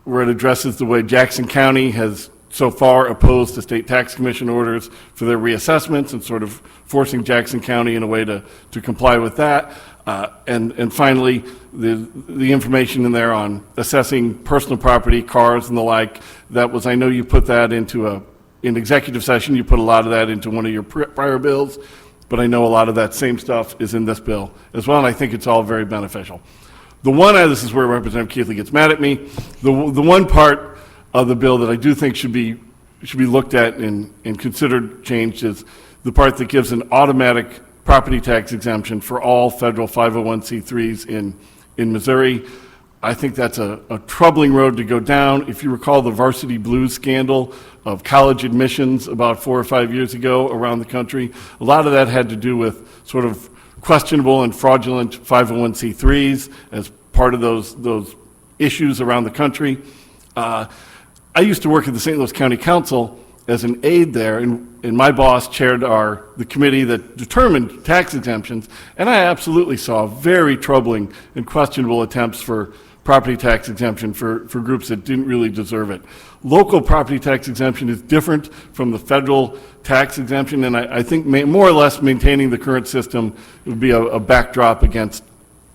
where it addresses the way Jackson County has so far opposed the state tax commission orders for their reassessments and sort of forcing Jackson County in a way to comply with that. And finally, the information in there on assessing personal property, cars and the like, that was, I know you put that into in executive session, you put a lot of that into one of your prior bills, but I know a lot of that same stuff is in this bill as well, and I think it's all very beneficial. This is where Representative Keathley gets mad at me, the one part of the bill that I do think should be looked at and considered changed is the part that gives an automatic property tax exemption for all federal 501c3s in Missouri. I think that's a troubling road to go down. If you recall the Varsity Blues scandal of college admissions about 4 or 5 years ago around the country, a lot of that had to do with sort of questionable and fraudulent 501c3s as part of those issues around the country. I used to work at the St. Louis County Council as an aide there, and my boss chaired the committee that determined tax exemptions, and I absolutely saw very troubling and questionable attempts for property tax exemption for groups that didn't really deserve it. Local property tax exemption is different from the federal tax exemption, and I think more or less maintaining the current system would be a backdrop against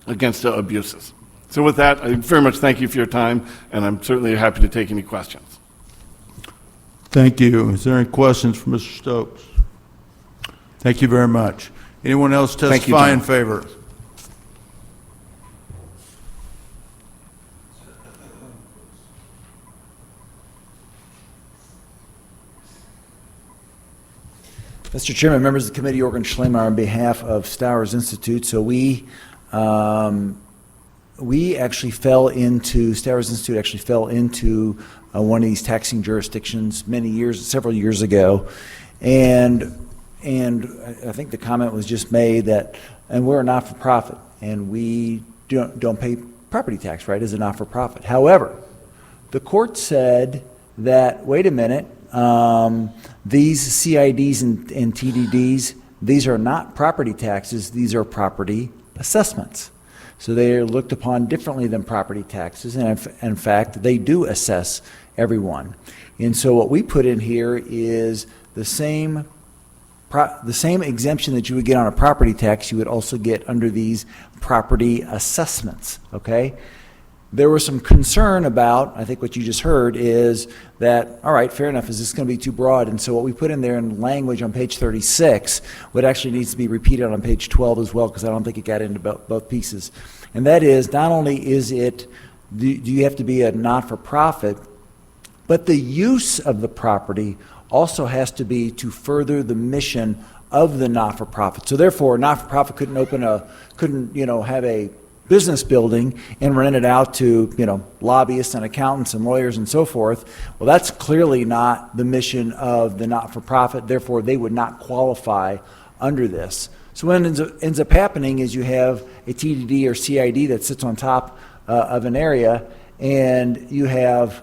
abuses. So with that, I very much thank you for your time, and I'm certainly happy to take any questions. Thank you. Is there any questions for Mr. Stokes? Thank you very much. Anyone else testify in favor? Mr. Chairman, members of the committee, Organ Schlemer on behalf of Stowers Institute. So we actually Stowers Institute actually fell into one of these taxing jurisdictions several years ago, and I think the comment was just made that, and we're a not-for-profit, and we don't pay property tax, right, as a not-for-profit. However, the court said that, wait a minute, these CIDs and TDDs, these are not property taxes, these are property assessments. So they are looked upon differently than property taxes, and in fact, they do assess everyone. And so what we put in here is the same exemption that you would get on a property tax, you would also get under these property assessments, okay? There was some concern about, I think what you just heard is that, all right, fair enough, is this going to be too broad? And so what we put in there in language on page 36, what actually needs to be repeated on page 12 as well, because I don't think it got into both pieces. And that is, not only is it, do you have to be a not-for-profit, but the use of the property also has to be to further the mission of the not-for-profit. So therefore, a not-for-profit couldn't have a business building and rent it out to, lobbyists and accountants and lawyers and so forth. Well, that's clearly not the mission of the not-for-profit. Therefore, they would not qualify under this. So what ends up happening is you have a TDD or CID that sits on top of an area, and you have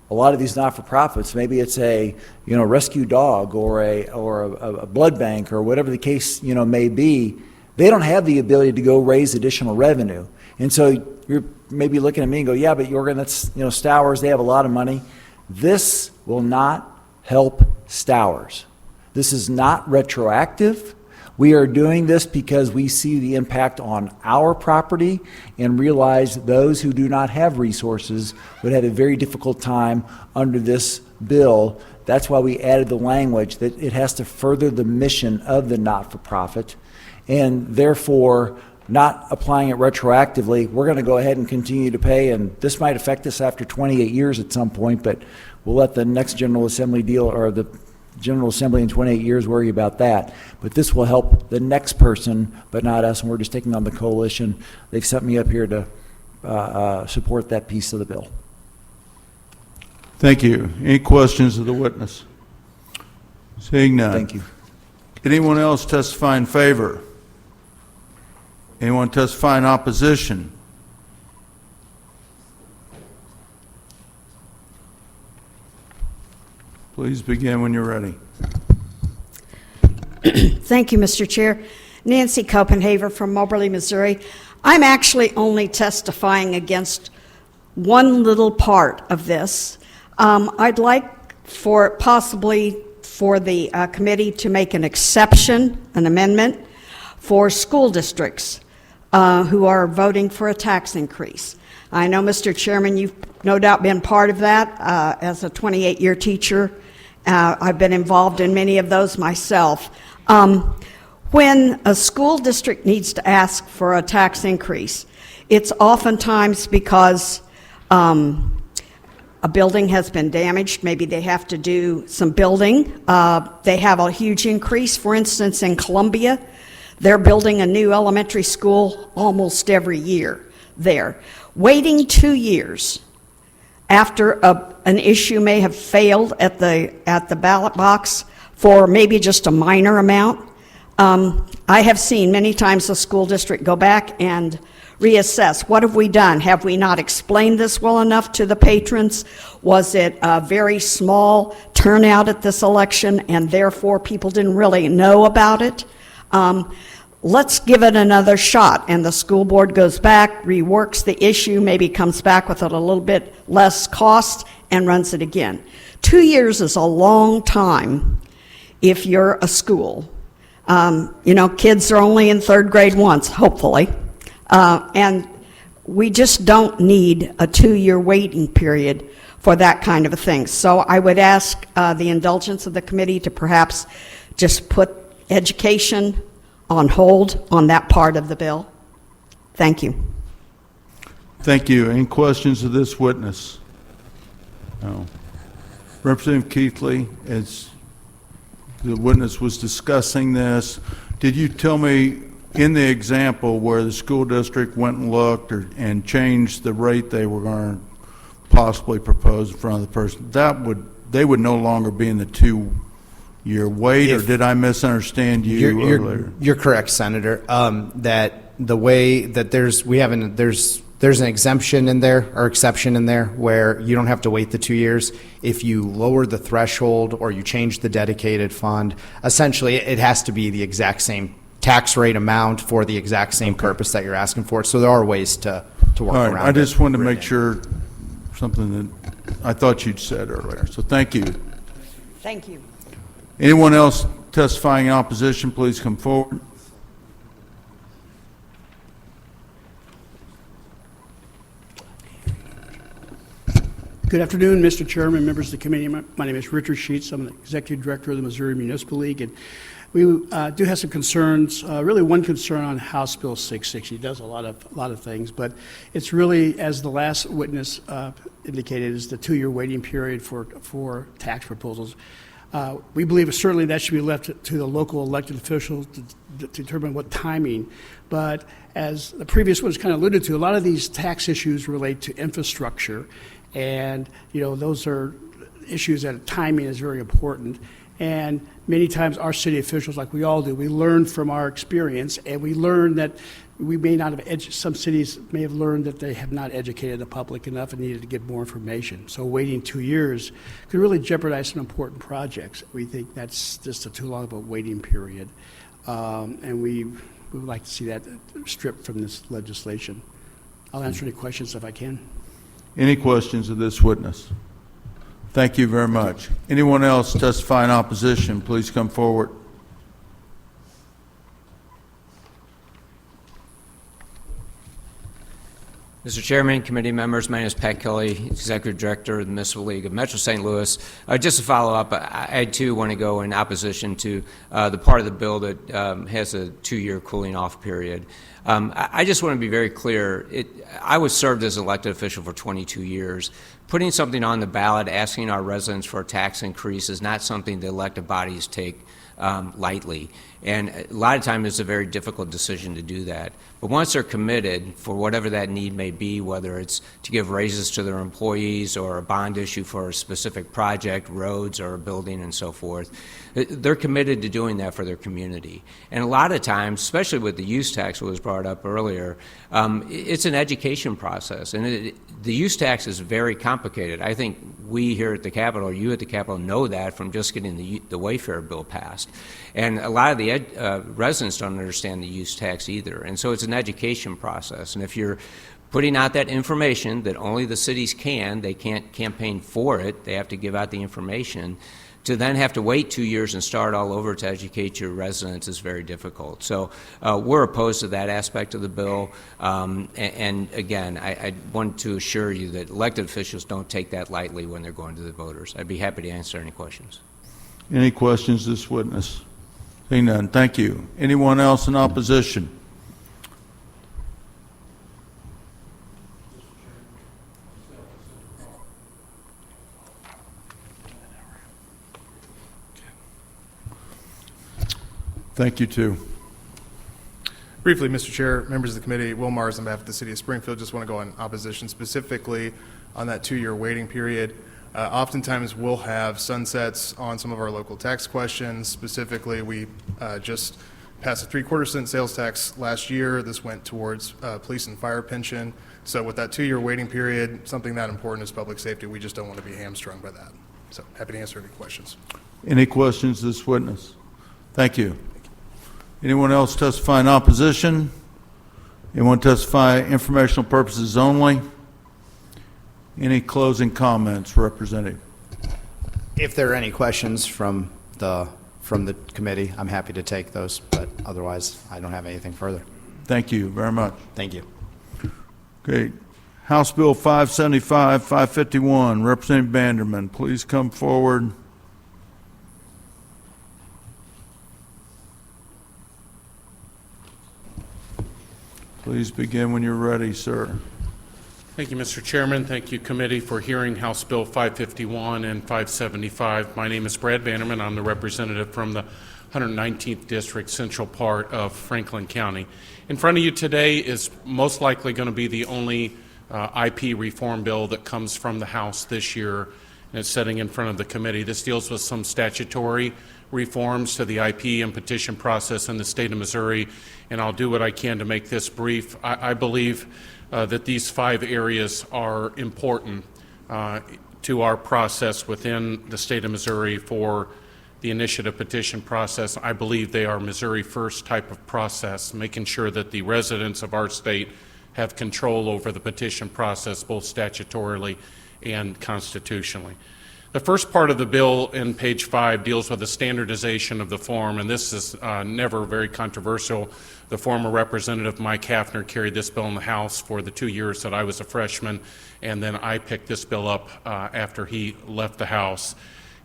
a lot of these not-for-profits. Maybe it's a rescue dog or a blood bank or whatever the case may be. They don't have the ability to go raise additional revenue, and so you're maybe looking at me and go, yeah, but Jorgen, that's Stowers. They have a lot of money. This will not help Stowers. This is not retroactive. We are doing this because we see the impact on our property and realize those who do not have resources would have a very difficult time under this bill. That's why we added the language that it has to further the mission of the not-for-profit, and therefore not applying it retroactively. We're going to go ahead and continue to pay, and this might affect us after 28 years at some point, but we'll let the next General Assembly deal, or the General Assembly in 28 years worry about that. But this will help the next person, but not us, and we're just taking on the coalition. They've sent me up here to support that piece of the bill. Thank you. Any questions of the witness? Seeing none. Thank you. Anyone else testify in favor? Anyone testify in opposition? Please begin when you're ready. Thank you, Mr. Chair. Nancy Copenhaver from Moberly, Missouri. I'm actually only testifying against one little part of this. I'd like possibly for the committee to make an exception, an amendment, for school districts who are voting for a tax increase. I know, Mr. Chairman, you've no doubt been part of that. As a 28-year teacher, I've been involved in many of those myself. When a school district needs to ask for a tax increase, it's oftentimes because a building has been damaged. Maybe they have to do some building. They have a huge increase. For instance, in Columbia, they're building a new elementary school almost every year there. Waiting 2 years after an issue may have failed at the ballot box for maybe just a minor amount. I have seen many times the school district go back and reassess. What have we done? Have we not explained this well enough to the patrons? Was it a very small turnout at this election and therefore people didn't really know about it? Let's give it another shot. And the school board goes back, reworks the issue, maybe comes back with it a little bit less cost and runs it again. 2 years is a long time if you're a school. Kids are only in third grade once, hopefully. And we just don't need a 2-year waiting period for that kind of a thing. So I would ask the indulgence of the committee to perhaps just put education on hold on that part of the bill. Thank you. Thank you. Any questions of this witness? No. Representative Keathley, as the witness was discussing this, did you tell me in the example where the school district went and looked and changed the rate they were going to possibly propose in front of the person, they would no longer be in the 2-year wait, or did I misunderstand you earlier? You're correct, Senator. That the way that there's an exemption in there, or exception in there, where you don't have to wait the 2 years. If you lower the threshold or you change the dedicated fund, essentially it has to be the exact same tax rate amount for the exact same purpose that you're asking for. So there are ways to work around it. I just wanted to make sure, something that I thought you'd said earlier. So thank you. Thank you. Anyone else testifying in opposition, please come forward. Good afternoon, Mr. Chairman, members of the committee. My name is Richard Sheets. I'm the Executive Director of the Missouri Municipal League, and we do have some concerns. Really, one concern on House Bill 660. It does a lot of things, but it's really, as the last witness indicated, is the 2-year waiting period for tax proposals. We believe certainly that should be left to the local elected officials to determine what timing. But as the previous ones kind of alluded to, a lot of these tax issues relate to infrastructure. And, those are issues that timing is very important. And many times our city officials, like we all do, we learn from our experience, and we learn that we may not have, some cities may have learned that they have not educated the public enough and needed to get more information. So waiting 2 years could really jeopardize some important projects. We think that's just a too long of a waiting period. And we would like to see that stripped from this legislation. I'll answer any questions if I can. Any questions of this witness? Thank you very much. Anyone else testify in opposition, please come forward. Mr. Chairman, committee members, my name is Pat Kelly, Executive Director of the Municipal League of Metro St. Louis. Just to follow up, I too want to go in opposition to the part of the bill that has a 2-year cooling off period. I just want to be very clear. I was served as an elected official for 22 years. Putting something on the ballot, asking our residents for a tax increase is not something the elected bodies take lightly. And a lot of times it's a very difficult decision to do that. But once they're committed for whatever that need may be, whether it's to give raises to their employees or a bond issue for a specific project, roads or a building and so forth, they're committed to doing that for their community. And a lot of times, especially with the use tax that was brought up earlier, it's an education process. And the use tax is very complicated. I think we here at the Capitol, you at the Capitol, know that from just getting the Wayfair bill passed. And a lot of the residents don't understand the use tax either. And so it's an education process. And if you're putting out that information that only the cities can, they can't campaign for it, they have to give out the information, to then have to wait 2 years and start all over to educate your residents is very difficult. So we're opposed to that aspect of the bill. And again, I want to assure you that elected officials don't take that lightly when they're going to the voters. I'd be happy to answer any questions. Any questions, this witness? Seeing none, thank you. Anyone else in opposition? Thank you, too. Briefly, Mr. Chair, members of the committee, Will Mars on behalf of the City of Springfield, just want to go in opposition specifically on that 2-year waiting period. Oftentimes we'll have sunsets on some of our local tax questions. Specifically, we just passed a 3/4 cent sales tax last year. This went towards police and fire pension. So with that 2-year waiting period, something that important as public safety, we just don't want to be hamstrung by that. So happy to answer any questions. Any questions, this witness? Thank you. Anyone else testify in opposition? Anyone testify informational purposes only? Any closing comments, Representative? If there are any questions from the committee, I'm happy to take those, but otherwise, I don't have anything further. Thank you very much. Thank you. Great. House Bill 575, 551, Representative Banderman, please come forward. Please begin when you're ready, sir. Thank you, Mr. Chairman. Thank you, committee, for hearing House Bill 551 and 575. My name is Brad Banderman. I'm the representative from the 119th District, central part of Franklin County. In front of you today is most likely going to be the only IP reform bill that comes from the House this year, and it's sitting in front of the committee. This deals with some statutory reforms to the IP and petition process in the state of Missouri, and I'll do what I can to make this brief. I believe that these 5 areas are important to our process within the state of Missouri for the initiative petition process. I believe they are Missouri first type of process, making sure that the residents of our state have control over the petition process both statutorily and constitutionally. The first part of the bill in page 5 deals with the standardization of the form, and this is never very controversial. The former Representative Mike Hafner carried this bill in the House for the 2 years that I was a freshman, and then I picked this bill up after he left the House.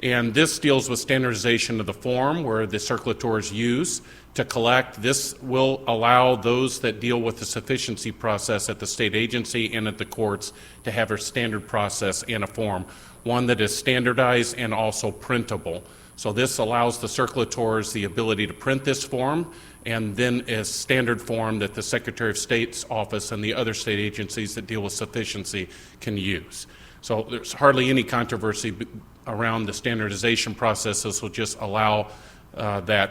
And this deals with standardization of the form where the circulators use to collect. This will allow those that deal with the sufficiency process at the state agency and at the courts to have a standard process and a form, one that is standardized and also printable. So this allows the circulators the ability to print this form and then a standard form that the Secretary of State's office and the other state agencies that deal with sufficiency can use. So there's hardly any controversy around the standardization process. This will just allow that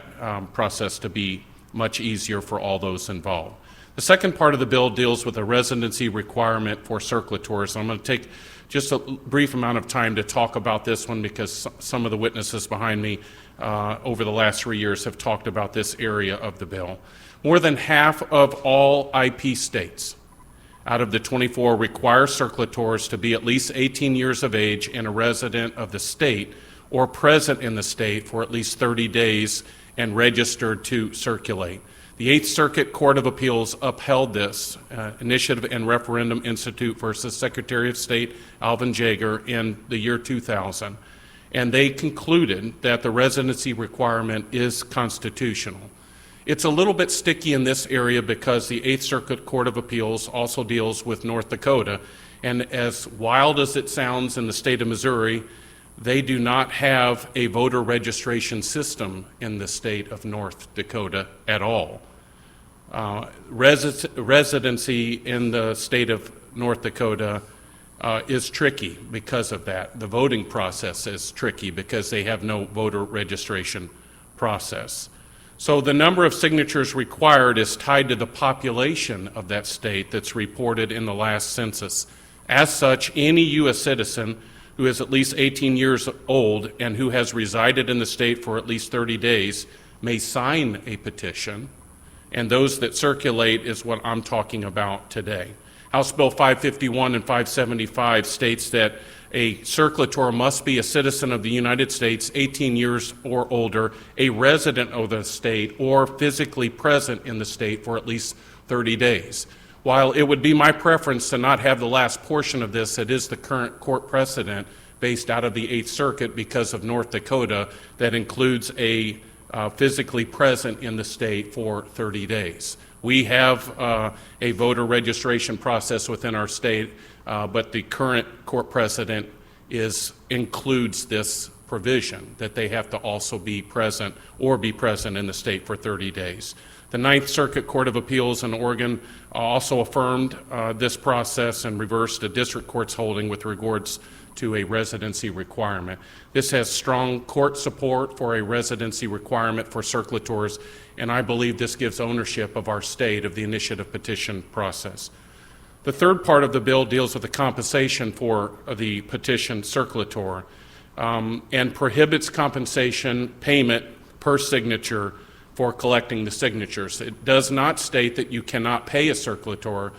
process to be much easier for all those involved. The second part of the bill deals with a residency requirement for circulators. I'm going to take just a brief amount of time to talk about this one because some of the witnesses behind me over the last 3 years have talked about this area of the bill. More than half of all IP states out of the 24 require circulators to be at least 18 years of age and a resident of the state or present in the state for at least 30 days and registered to circulate. The Eighth Circuit Court of Appeals upheld this Initiative and Referendum Institute versus Secretary of State Alvin Jaeger in the year 2000, and they concluded that the residency requirement is constitutional. It's a little bit sticky in this area because the Eighth Circuit Court of Appeals also deals with North Dakota, and as wild as it sounds in the state of Missouri, they do not have a voter registration system in the state of North Dakota at all. Residency in the state of North Dakota is tricky because of that. The voting process is tricky because they have no voter registration process. So the number of signatures required is tied to the population of that state that's reported in the last census. As such, any U.S. citizen who is at least 18 years old and who has resided in the state for at least 30 days may sign a petition, and those that circulate is what I'm talking about today. House Bill 551 and 575 states that a circulator must be a citizen of the United States, 18 years or older, a resident of the state, or physically present in the state for at least 30 days. While it would be my preference to not have the last portion of this, it is the current court precedent based out of the Eighth Circuit because of North Dakota that includes a physically present in the state for 30 days. We have a voter registration process within our state, but the current court precedent includes this provision that they have to also be present or be present in the state for 30 days. The Ninth Circuit Court of Appeals in Oregon also affirmed this process and reversed the district court's holding with regards to a residency requirement. This has strong court support for a residency requirement for circulators, and I believe this gives ownership of our state of the initiative petition process. The third part of the bill deals with the compensation for the petition circulator and prohibits compensation payment per signature for collecting the signatures. It does not state that you cannot pay a circulator.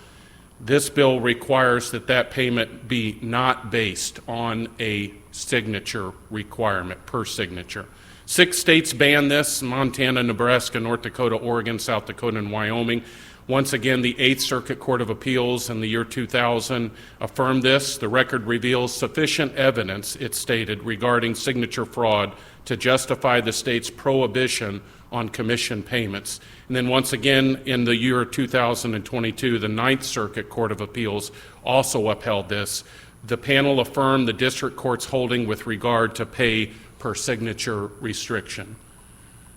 This bill requires that that payment be not based on a signature requirement per signature. 6 states ban this: Montana, Nebraska, North Dakota, Oregon, South Dakota, and Wyoming. Once again, the Eighth Circuit Court of Appeals in the year 2000 affirmed this. The record reveals sufficient evidence, it stated, regarding signature fraud to justify the state's prohibition on commission payments. And then once again, in the year 2022, the Ninth Circuit Court of Appeals also upheld this. The panel affirmed the district court's holding with regard to pay per signature restriction.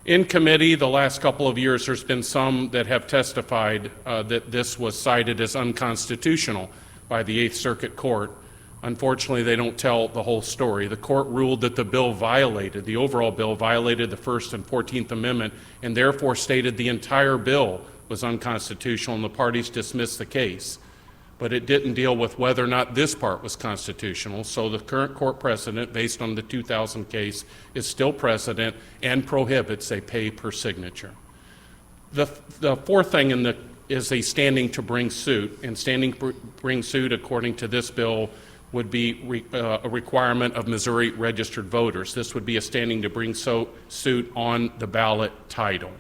In committee, the last couple of years, there's been some that have testified that this was cited as unconstitutional by the Eighth Circuit Court. Unfortunately, they don't tell the whole story. The court ruled that the overall bill violated the First and 14th Amendment, and therefore stated the entire bill was unconstitutional, and the parties dismissed the case. But it didn't deal with whether or not this part was constitutional, so the current court precedent, based on the 2000 case, is still precedent and prohibits a pay per signature. The fourth thing is a standing to bring suit, and standing to bring suit, according to this bill, would be a requirement of Missouri registered voters. This would be a standing to bring suit on the ballot title.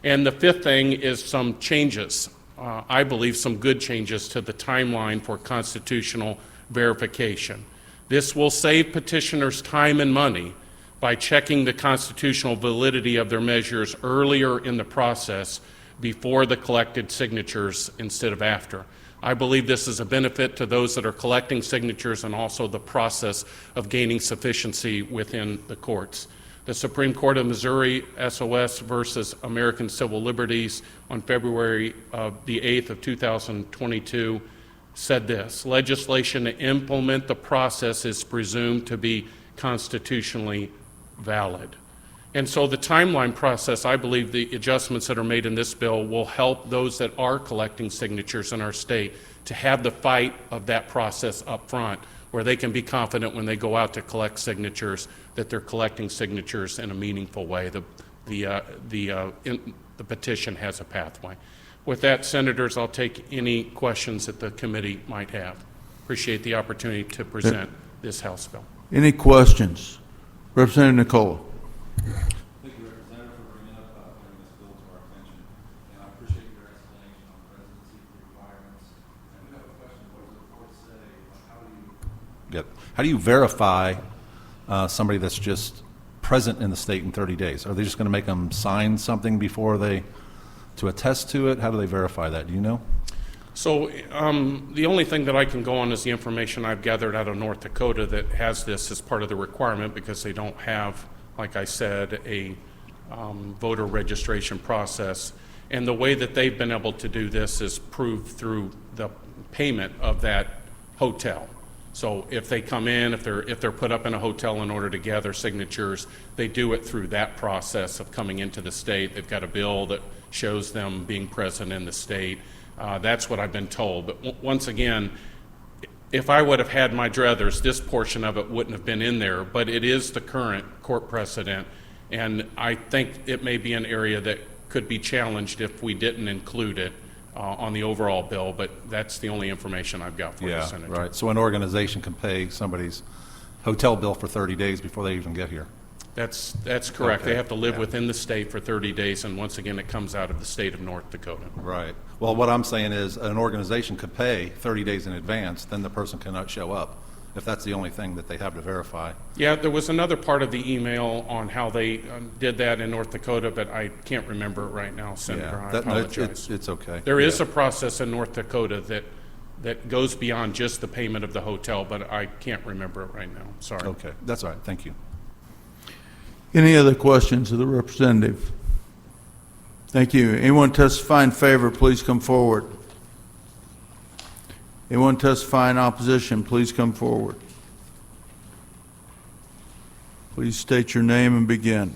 And the fifth thing is some changes, I believe some good changes to the timeline for constitutional verification. This will save petitioners time and money by checking the constitutional validity of their measures earlier in the process before the collected signatures instead of after. I believe this is a benefit to those that are collecting signatures and also the process of gaining sufficiency within the courts. The Supreme Court of Missouri, SOS versus American Civil Liberties, on February the 8th of 2022, said this: legislation to implement the process is presumed to be constitutionally valid. And so the timeline process, I believe the adjustments that are made in this bill will help those that are collecting signatures in our state to have the fight of that process up front, where they can be confident when they go out to collect signatures that they're collecting signatures in a meaningful way. The petition has a pathway. With that, Senators, I'll take any questions that the committee might have. Appreciate the opportunity to present this House bill. Any questions? Representative Nicola. Thank you, Representative, for bringing this bill to our attention. And I appreciate your explanation on residency requirements. And we have a question: what does the court say? How do you verify somebody that's just present in the state in 30 days? Are they just going to make them sign something before to attest to it? How do they verify that? Do you know? So the only thing that I can go on is the information I've gathered out of North Dakota that has this as part of the requirement, because they don't have, like I said, a voter registration process. And the way that they've been able to do this is proved through the payment of that hotel. So if they come in, if they're put up in a hotel in order to gather signatures, they do it through that process of coming into the state. They've got a bill that shows them being present in the state. That's what I've been told. But once again, if I would have had my druthers, this portion of it wouldn't have been in there, but it is the current court precedent, and I think it may be an area that could be challenged if we didn't include it on the overall bill, but that's the only information I've got for you, Senator. Right. So an organization can pay somebody's hotel bill for 30 days before they even get here. That's correct. Okay. They have to live within the state for 30 days, and once again, it comes out of the state of North Dakota. Right. Well, what I'm saying is an organization could pay 30 days in advance, then the person cannot show up, if that's the only thing that they have to verify. Yeah, there was another part of the email on how they did that in North Dakota, but I can't remember it right now, Senator. I apologize. It's okay. There is a process in North Dakota that goes beyond just the payment of the hotel, but I can't remember it right now. Sorry. Okay. That's all right. Thank you. Any other questions of the representative? Thank you. Anyone testify in favor, please come forward. Anyone testify in opposition, please come forward. Please state your name and begin.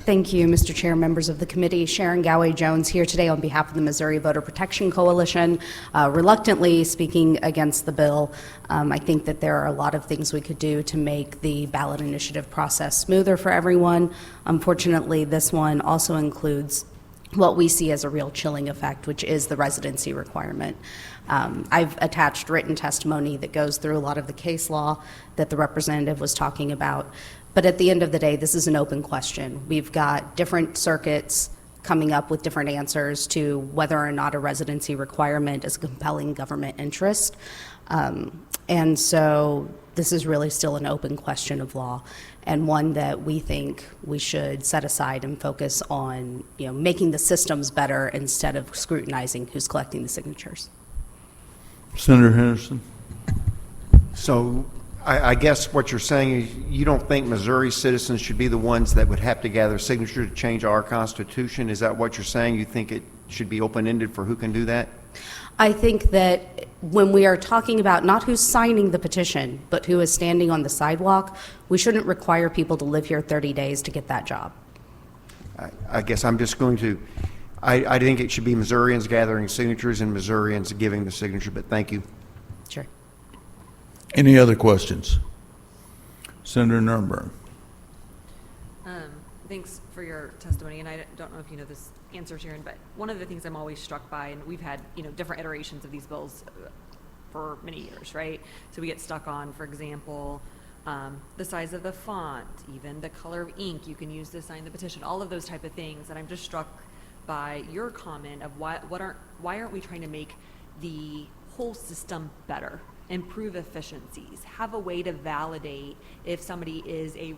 Thank you, Mr. Chair, members of the committee. Sharon Goway-Jones here today on behalf of the Missouri Voter Protection Coalition, reluctantly speaking against the bill. I think that there are a lot of things we could do to make the ballot initiative process smoother for everyone. Unfortunately, this one also includes what we see as a real chilling effect, which is the residency requirement. I've attached written testimony that goes through a lot of the case law that the representative was talking about. But at the end of the day, this is an open question. We've got different circuits coming up with different answers to whether or not a residency requirement is a compelling government interest. And so this is really still an open question of law, and one that we think we should set aside and focus on, making the systems better instead of scrutinizing who's collecting the signatures. Senator Henderson. So I guess what you're saying is you don't think Missouri citizens should be the ones that would have to gather signatures to change our Constitution? Is that what you're saying? You think it should be open-ended for who can do that? I think that when we are talking about not who's signing the petition, but who is standing on the sidewalk, we shouldn't require people to live here 30 days to get that job. I guess I'm just going to, I think it should be Missourians gathering signatures and Missourians giving the signature, but thank you. Sure. Any other questions? Senator Nurnberg. Thanks for your testimony, and I don't know if you know this answer, Sharon, but one of the things I'm always struck by, and we've had different iterations of these bills for many years, right? So we get stuck on, for example, the size of the font, even the color of ink you can use to sign the petition, all of those type of things. And I'm just struck by your comment of why aren't we trying to make the whole system better, improve efficiencies, have a way to validate if somebody is a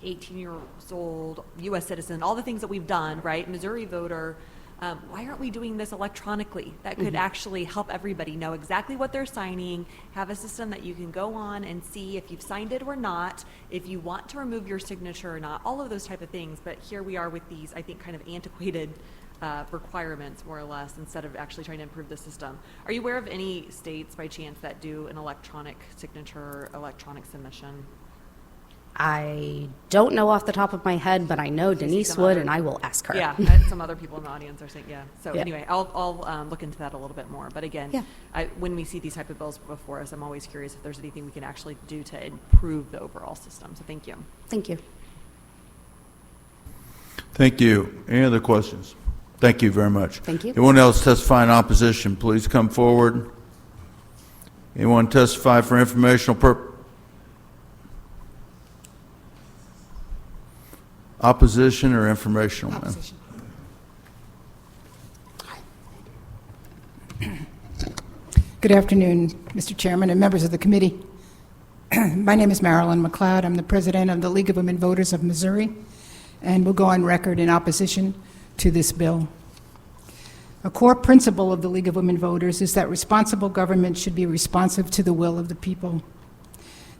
18-year-old U.S. citizen, all the things that we've done, right? Missouri voter Why aren't we doing this electronically? That could actually help everybody know exactly what they're signing, have a system that you can go on and see if you've signed it or not, if you want to remove your signature or not, all of those type of things. But here we are with these, I think, kind of antiquated requirements, more or less, instead of actually trying to improve the system. Are you aware of any states, by chance, that do an electronic signature, electronic submission? I don't know off the top of my head, but I know Denise would, and I will ask her. Yeah, some other people in the audience are saying, yeah. So anyway, I'll look into that a little bit more. But again, when we see these type of bills before us, I'm always curious if there's anything we can actually do to improve the overall system. So thank you. Thank you. Thank you. Any other questions? Thank you very much. Thank you. Anyone else testify in opposition, please come forward. Anyone testify for informational purpose? Opposition or informational? Opposition. Good afternoon, Mr. Chairman and members of the committee. My name is Marilyn McLeod. I'm the president of the League of Women Voters of Missouri, and will go on record in opposition to this bill. A core principle of the League of Women Voters is that responsible government should be responsive to the will of the people.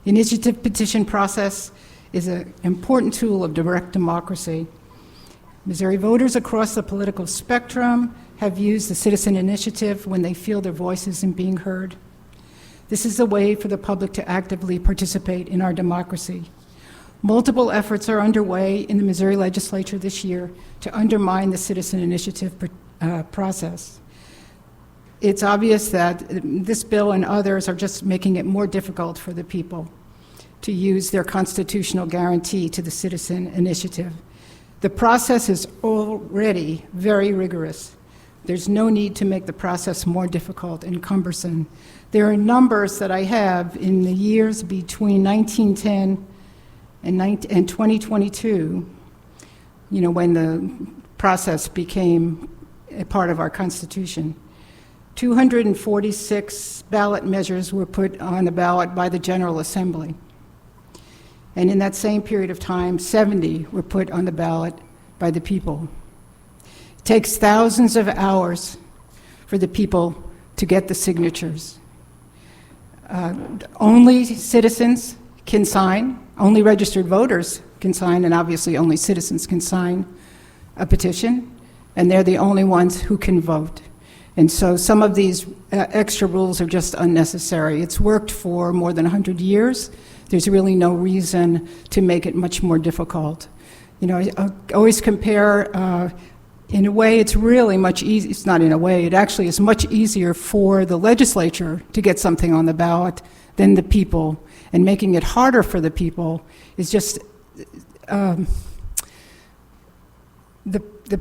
The initiative petition process is an important tool of direct democracy. Missouri voters across the political spectrum have used the citizen initiative when they feel their voice isn't being heard. This is a way for the public to actively participate in our democracy. Multiple efforts are underway in the Missouri legislature this year to undermine the citizen initiative process. It's obvious that this bill and others are just making it more difficult for the people to use their constitutional guarantee to the citizen initiative. The process is already very rigorous. There's no need to make the process more difficult and cumbersome. There are numbers that I have in the years between 1910 and 2022, when the process became a part of our Constitution. 246 ballot measures were put on the ballot by the General Assembly. And in that same period of time, 70 were put on the ballot by the people. It takes thousands of hours for the people to get the signatures. Only citizens can sign, only registered voters can sign, and obviously only citizens can sign a petition, and they're the only ones who can vote. And so some of these extra rules are just unnecessary. It's worked for more than 100 years. There's really no reason to make it much more difficult. I always compare, in a way, it's really much easier. It's not in a way, it actually is much easier for the legislature to get something on the ballot than the people. And making it harder for the people is just, the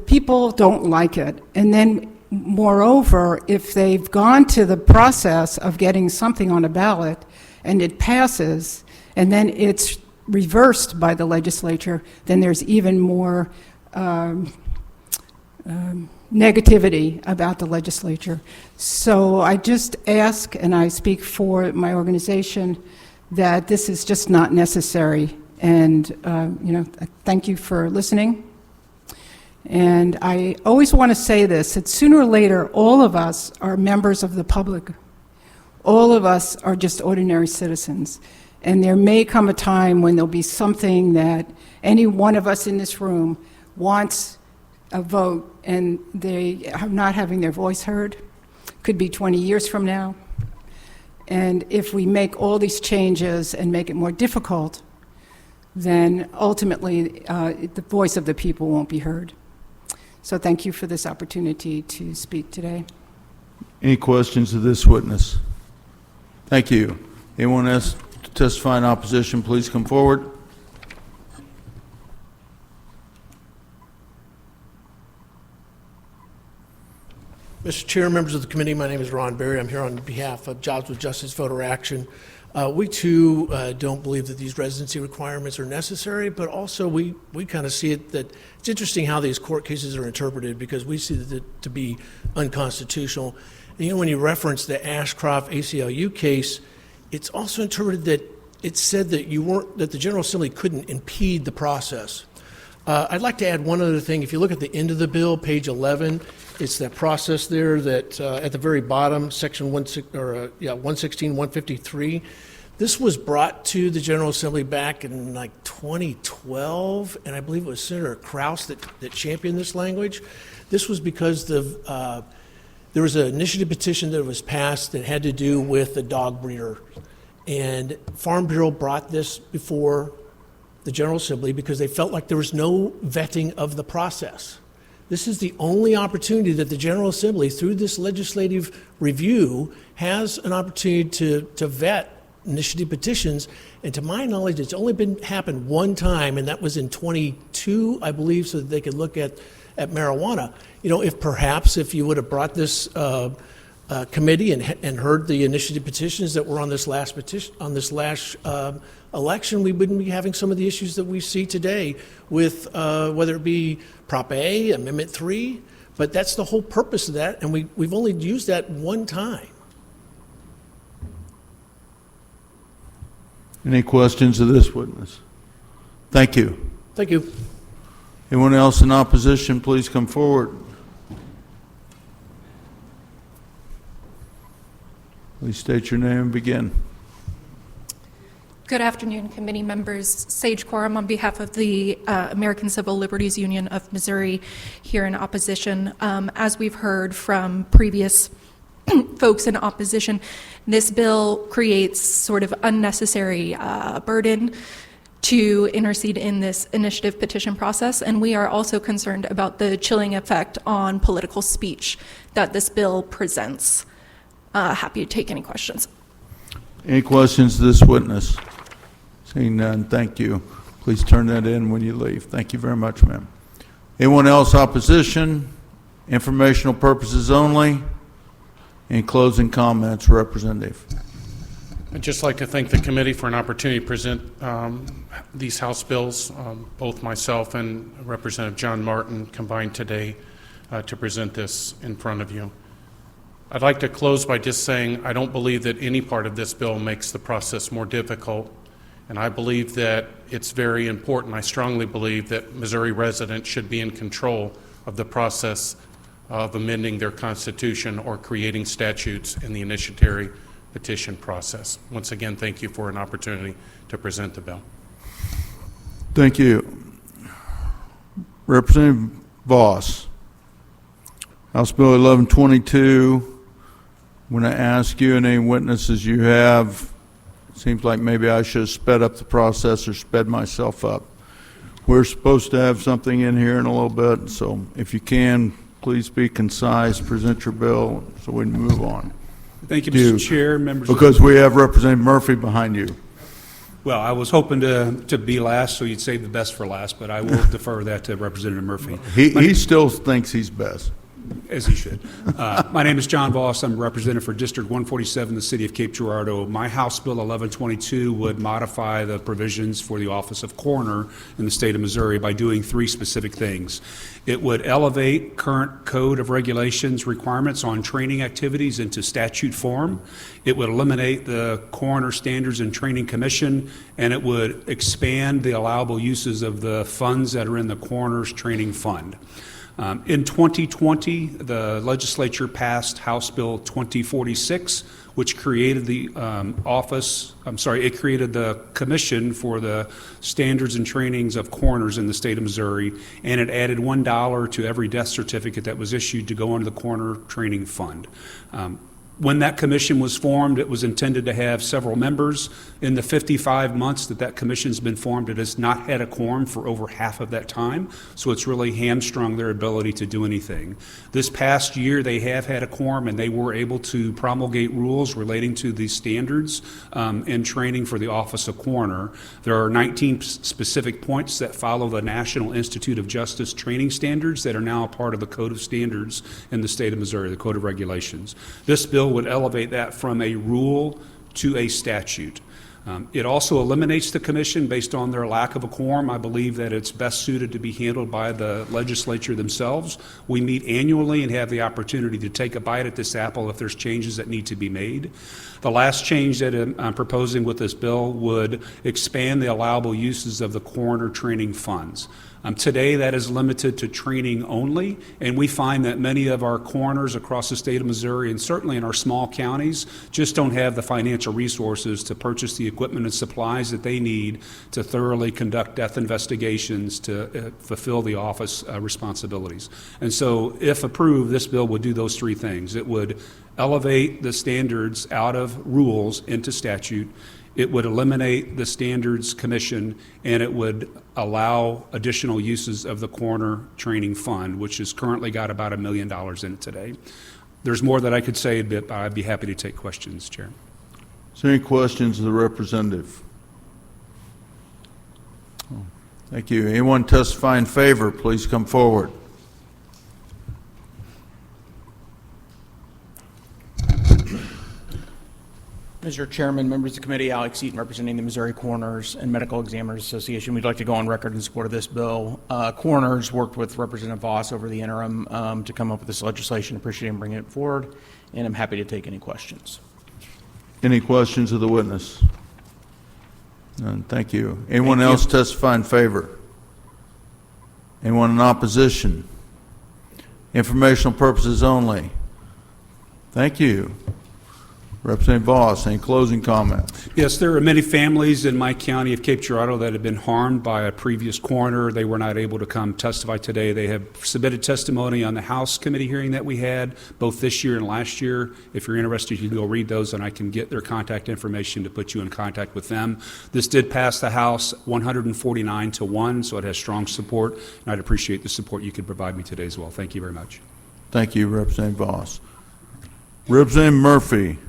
people don't like it. And then, moreover, if they've gone to the process of getting something on a ballot and it passes, and then it's reversed by the legislature, then there's even more negativity about the legislature. So I just ask, and I speak for my organization, that this is just not necessary. And, thank you for listening. And I always want to say this, that sooner or later, all of us are members of the public. All of us are just ordinary citizens. And there may come a time when there'll be something that any one of us in this room wants a vote and they are not having their voice heard. Could be 20 years from now. And if we make all these changes and make it more difficult, then ultimately the voice of the people won't be heard. So thank you for this opportunity to speak today. Any questions of this witness? Thank you. Anyone else to testify in opposition, please come forward. Mr. Chair, members of the committee, my name is Ron Berry. I'm here on behalf of Jobs with Justice Voter Action. We too don't believe that these residency requirements are necessary, but also we kind of see it that it's interesting how these court cases are interpreted, because we see that to be unconstitutional. And when you reference the Ashcroft ACLU case, it's also interpreted that it said that the General Assembly couldn't impede the process. I'd like to add one other thing. If you look at the end of the bill, page 11, it's that process there that at the very bottom, section 116, 153. This was brought to the General Assembly back in like 2012, and I believe it was Senator Kraus that championed this language. This was because there was an initiative petition that was passed that had to do with the dog breeder. And Farm Bureau brought this before the General Assembly because they felt like there was no vetting of the process. This is the only opportunity that the General Assembly, through this legislative review, has an opportunity to vet initiative petitions. And to my knowledge, it's only happened one time, and that was in 22, I believe, so that they could look at marijuana. You know, if you would have brought this committee and heard the initiative petitions that were on this last election, we wouldn't be having some of the issues that we see today with whether it be Prop A, Amendment 3, but that's the whole purpose of that, and we've only used that one time. Any questions of this witness? Thank you. Thank you. Anyone else in opposition, please come forward. Please state your name and begin. Good afternoon, committee members. Sage Quorum on behalf of the American Civil Liberties Union of Missouri, here in opposition. As we've heard from previous folks in opposition, this bill creates sort of unnecessary burden to intercede in this initiative petition process, and we are also concerned about the chilling effect on political speech that this bill presents. Happy to take any questions. Any questions to this witness? Seeing none, thank you. Please turn that in when you leave. Thank you very much, ma'am. Anyone else opposition? Informational purposes only? Any closing comments, Representative? I'd just like to thank the committee for an opportunity to present these House bills. Both myself and Representative John Martin combined today to present this in front of you. I'd like to close by just saying I don't believe that any part of this bill makes the process more difficult, and I believe that it's very important. I strongly believe that Missouri residents should be in control of the process of amending their constitution or creating statutes in the initiatory petition process. Once again, thank you for an opportunity to present the bill. Thank you. Representative Voss. House Bill 1122. When I ask you and any witnesses you have, it seems like maybe I should have sped up the process or sped myself up. We're supposed to have something in here in a little bit, so if you can, please be concise, present your bill so we can move on. Thank you, Mr. Chair, members. Because we have Representative Murphy behind you. Well, I was hoping to be last, so you'd save the best for last, but I will defer that to Representative Murphy. He still thinks he's best. As he should. My name is John Voss. I'm a representative for District 147, the City of Cape Girardeau. My House Bill 1122 would modify the provisions for the office of coroner in the state of Missouri by doing three specific things. It would elevate current code of regulations requirements on training activities into statute form. It would eliminate the Coroner Standards and Training Commission, and it would expand the allowable uses of the funds that are in the Coroner's Training Fund. In 2020, the legislature passed House Bill 2046, which created the it created the Commission for the Standards and Trainings of Coroners in the state of Missouri, and it added $1 to every death certificate that was issued to go into the Coroner Training Fund. When that commission was formed, it was intended to have several members. In the 55 months that that commission's been formed, it has not had a quorum for over half of that time, so it's really hamstrung their ability to do anything. This past year, they have had a quorum, and they were able to promulgate rules relating to the standards and training for the office of coroner. There are 19 specific points that follow the National Institute of Justice training standards that are now a part of the Code of Standards in the state of Missouri, the Code of Regulations. This bill would elevate that from a rule to a statute. It also eliminates the commission based on their lack of a quorum. I believe that it's best suited to be handled by the legislature themselves. We meet annually and have the opportunity to take a bite at this apple if there's changes that need to be made. The last change that I'm proposing with this bill would expand the allowable uses of the coroner training funds. Today, that is limited to training only, and we find that many of our coroners across the state of Missouri, and certainly in our small counties, just don't have the financial resources to purchase the equipment and supplies that they need to thoroughly conduct death investigations to fulfill the office responsibilities. And so, if approved, this bill would do those three things. It would elevate the standards out of rules into statute. It would eliminate the Standards Commission, and it would allow additional uses of the Coroner Training Fund, which has currently got about $1 million in it today. There's more that I could say, but I'd be happy to take questions, Chair. Is there any questions of the representative? Thank you. Anyone testify in favor, please come forward. Mr. Chairman, members of the committee, Alex Eaton representing the Missouri Coroners and Medical Examiners Association. We'd like to go on record in support of this bill. Coroners worked with Representative Voss over the interim to come up with this legislation. Appreciate him bringing it forward, and I'm happy to take any questions. Any questions of the witness? None. Thank you. Anyone else testify in favor? Anyone in opposition? Informational purposes only. Thank you. Representative Voss, any closing comments? Yes, there are many families in my county of Cape Girardeau that have been harmed by a previous coroner. They were not able to come testify today. They have submitted testimony on the House committee hearing that we had, both this year and last year. If you're interested, you can go read those, and I can get their contact information to put you in contact with them. This did pass the House 149-1, so it has strong support, and I'd appreciate the support you could provide me today as well. Thank you very much. Thank you, Representative Voss. Representative Murphy,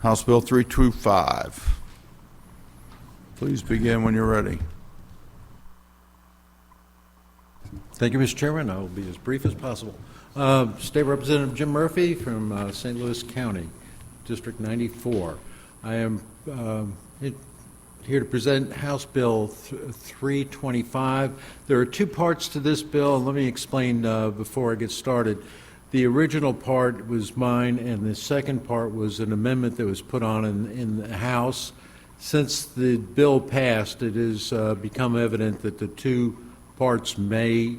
House Bill 325. Please begin when you're ready. Thank you, Mr. Chairman. I will be as brief as possible. State Representative Jim Murphy from St. Louis County, District 94. I am here to present House Bill 325. There are two parts to this bill, and let me explain before I get started. The original part was mine, and the second part was an amendment that was put on in the House. Since the bill passed, it has become evident that the two parts may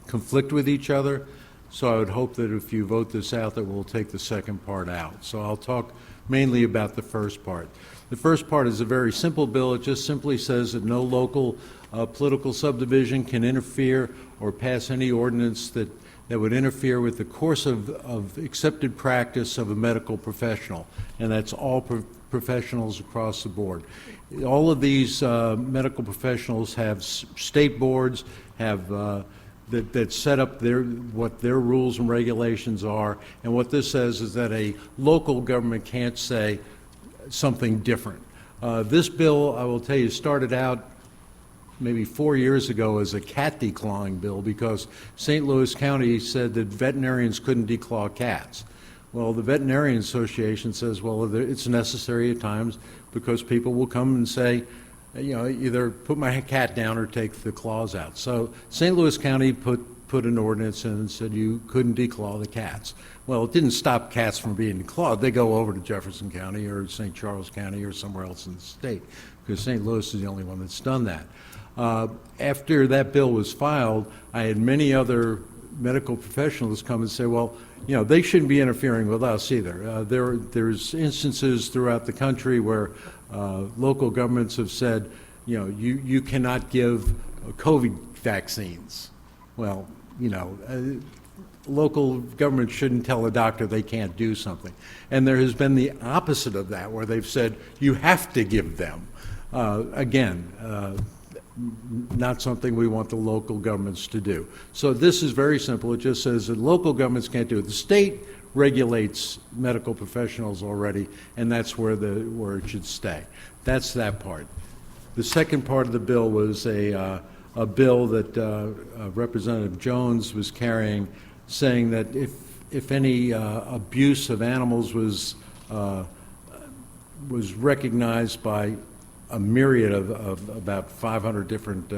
conflict with each other. So I would hope that if you vote this out, that we'll take the second part out. So I'll talk mainly about the first part. The first part is a very simple bill. It just simply says that no local political subdivision can interfere or pass any ordinance that would interfere with the course of accepted practice of a medical professional, and that's all professionals across the board. All of these medical professionals have state boards, have that set up what their rules and regulations are, and what this says is that a local government can't say something different. This bill, I will tell you, started out maybe 4 years ago as a cat declawing bill because St. Louis County said that veterinarians couldn't declaw cats. Well, the Veterinarian Association says, well, it's necessary at times because people will come and say, you know, either put my cat down or take the claws out. So St. Louis County put an ordinance in and said you couldn't declaw the cats. Well, it didn't stop cats from being declawed. They go over to Jefferson County or St. Charles County or somewhere else in the state because St. Louis is the only one that's done that. After that bill was filed, I had many other medical professionals come and say, well, you know, they shouldn't be interfering with us either. There's instances throughout the country where local governments have said, you know, you cannot give COVID vaccines. Well, you know, local government shouldn't tell a doctor they can't do something. And there has been the opposite of that, where they've said you have to give them. Again, not something we want the local governments to do. So this is very simple. It just says that local governments can't do it. The state regulates medical professionals already, and that's where it should stay. That's that part. The second part of the bill was a bill that Representative Jones was carrying, saying that if any abuse of animals was recognized by a myriad of about 500 different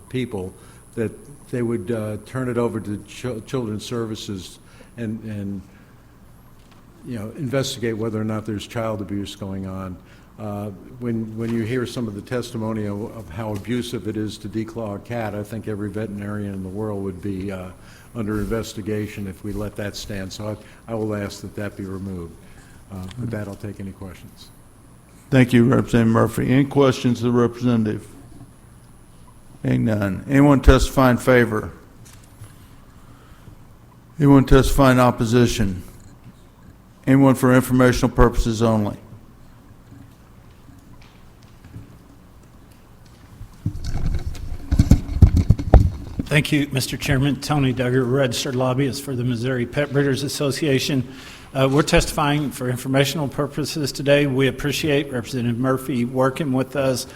people, that they would turn it over to Children's Services and you know, investigate whether or not there's child abuse going on. When you hear some of the testimony of how abusive it is to declaw a cat, I think every veterinarian in the world would be under investigation if we let that stand. So I will ask that that be removed. With that, I'll take any questions. Thank you, Representative Murphy. Any questions of the representative? Hearing none. Anyone testify in favor? Anyone testify in opposition? Anyone for informational purposes only? Thank you, Mr. Chairman. Tony Duggar, registered lobbyist for the Missouri Pet Breeders Association. We're testifying for informational purposes today. We appreciate Representative Murphy working with us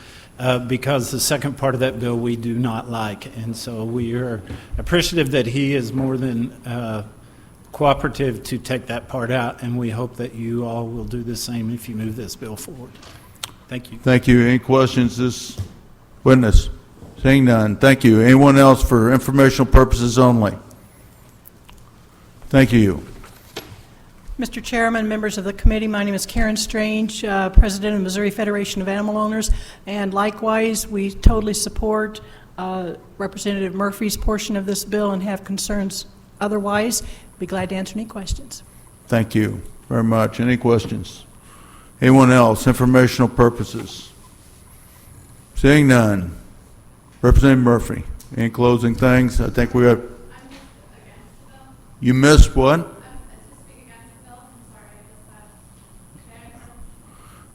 because the second part of that bill we do not like. And so we are appreciative that he is more than cooperative to take that part out, and we hope that you all will do the same if you move this bill forward. Thank you. Thank you. Any questions, this witness? Seeing none. Thank you. Anyone else for informational purposes only? Thank you. Mr. Chairman, members of the committee, my name is Karen Strange, President of the Missouri Federation of Animal Owners, and likewise, we totally support Representative Murphy's portion of this bill and have concerns otherwise. Be glad to answer any questions. Thank you very much. Any questions? Anyone else? Informational purposes? Seeing none. Representative Murphy, any closing things? I think we have. You missed what?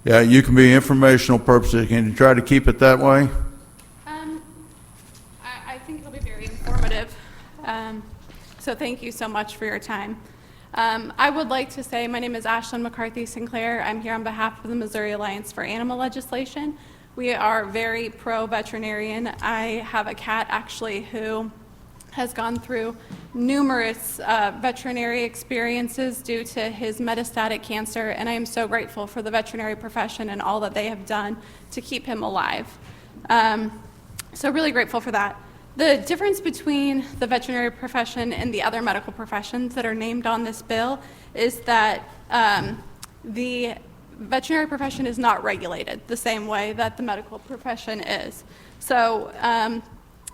Yeah, you can be informational purposes. Can you try to keep it that way? I think it'll be very informative. So thank you so much for your time. I would like to say my name is Ashlyn McCarthy Sinclair. I'm here on behalf of the Missouri Alliance for Animal Legislation. We are very pro-veterinarian. I have a cat actually who has gone through numerous veterinary experiences due to his metastatic cancer, and I am so grateful for the veterinary profession and all that they have done to keep him alive. So really grateful for that. The difference between the veterinary profession and the other medical professions that are named on this bill is that the veterinary profession is not regulated the same way that the medical profession is. So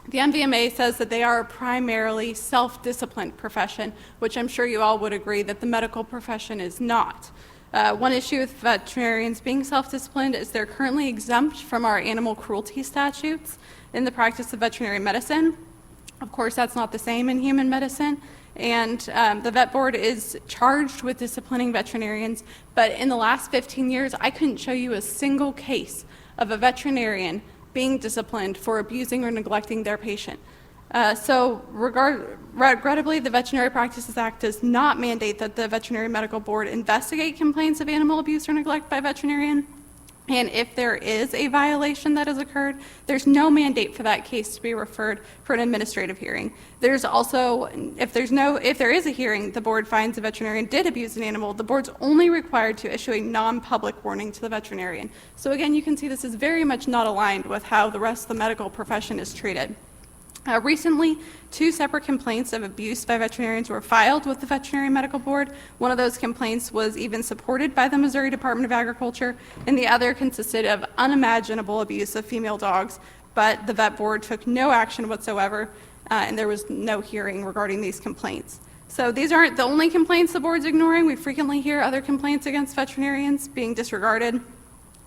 the MVMA says that they are a primarily self-disciplined profession, which I'm sure you all would agree that the medical profession is not. One issue with veterinarians being self-disciplined is they're currently exempt from our animal cruelty statutes in the practice of veterinary medicine. Of course, that's not the same in human medicine. And the vet board is charged with disciplining veterinarians, but in the last 15 years, I couldn't show you a single case of a veterinarian being disciplined for abusing or neglecting their patient. So regrettably, the Veterinary Practices Act does not mandate that the Veterinary Medical Board investigate complaints of animal abuse or neglect by veterinarian. And if there is a violation that has occurred, there's no mandate for that case to be referred for an administrative hearing. There's also, if there is a hearing, the board finds a veterinarian did abuse an animal, the board's only required to issue a non-public warning to the veterinarian. So again, you can see this is very much not aligned with how the rest of the medical profession is treated. Recently, 2 separate complaints of abuse by veterinarians were filed with the Veterinary Medical Board. One of those complaints was even supported by the Missouri Department of Agriculture, and the other consisted of unimaginable abuse of female dogs, but the vet board took no action whatsoever, and there was no hearing regarding these complaints. So these aren't the only complaints the board's ignoring. We frequently hear other complaints against veterinarians being disregarded.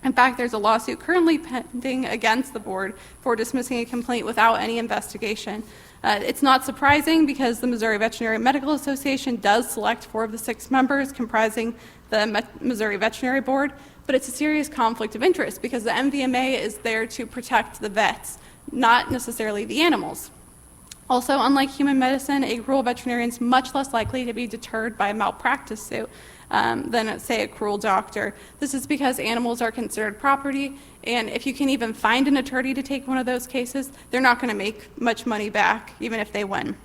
In fact, there's a lawsuit currently pending against the board for dismissing a complaint without any investigation. It's not surprising because the Missouri Veterinary Medical Association does select 4 of the 6 members comprising the Missouri Veterinary Board, but it's a serious conflict of interest because the MVMA is there to protect the vets, not necessarily the animals. Also, unlike human medicine, a rural veterinarian is much less likely to be deterred by a malpractice suit than, say, a cruel doctor. This is because animals are considered property, and if you can even find an attorney to take one of those cases, they're not going to make much money back, even if they win.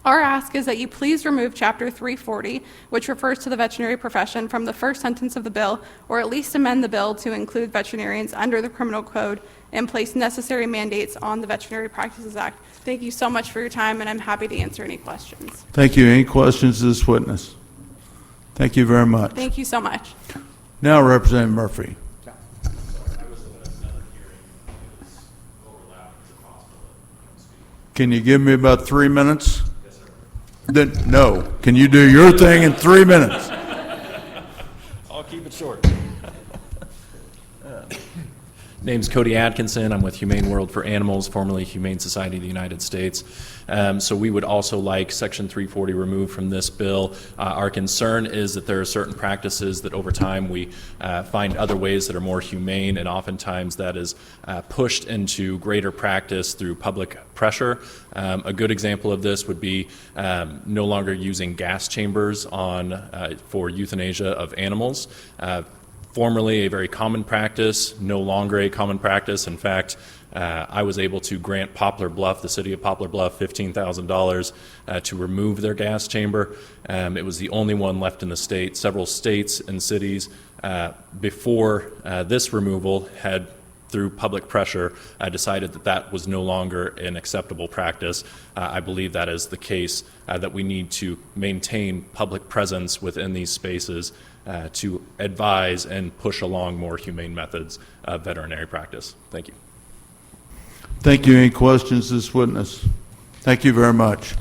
Our ask is that you please remove Chapter 340, which refers to the veterinary profession, from the first sentence of the bill, or at least amend the bill to include veterinarians under the criminal code and place necessary mandates on the Veterinary Practices Act. Thank you so much for your time, and I'm happy to answer any questions. Thank you. Any questions to this witness? Thank you very much. Thank you so much. Now, Representative Murphy. Can you give me about 3 minutes? Yes, sir. Then, no. Can you do your thing in 3 minutes? I'll keep it short. Name's Cody Atkinson. I'm with Humane World for Animals, formerly Humane Society of the United States. So we would also like Section 340 removed from this bill. Our concern is that there are certain practices that over time we find other ways that are more humane, and oftentimes that is pushed into greater practice through public pressure. A good example of this would be no longer using gas chambers for euthanasia of animals. Formerly a very common practice, no longer a common practice. In fact, I was able to grant Poplar Bluff, the city of Poplar Bluff, $15,000 to remove their gas chamber. It was the only one left in the state. Several states and cities before this removal had, through public pressure, decided that that was no longer an acceptable practice. I believe that is the case, that we need to maintain public presence within these spaces to advise and push along more humane methods of veterinary practice. Thank you. Thank you. Any questions to this witness? Thank you very much.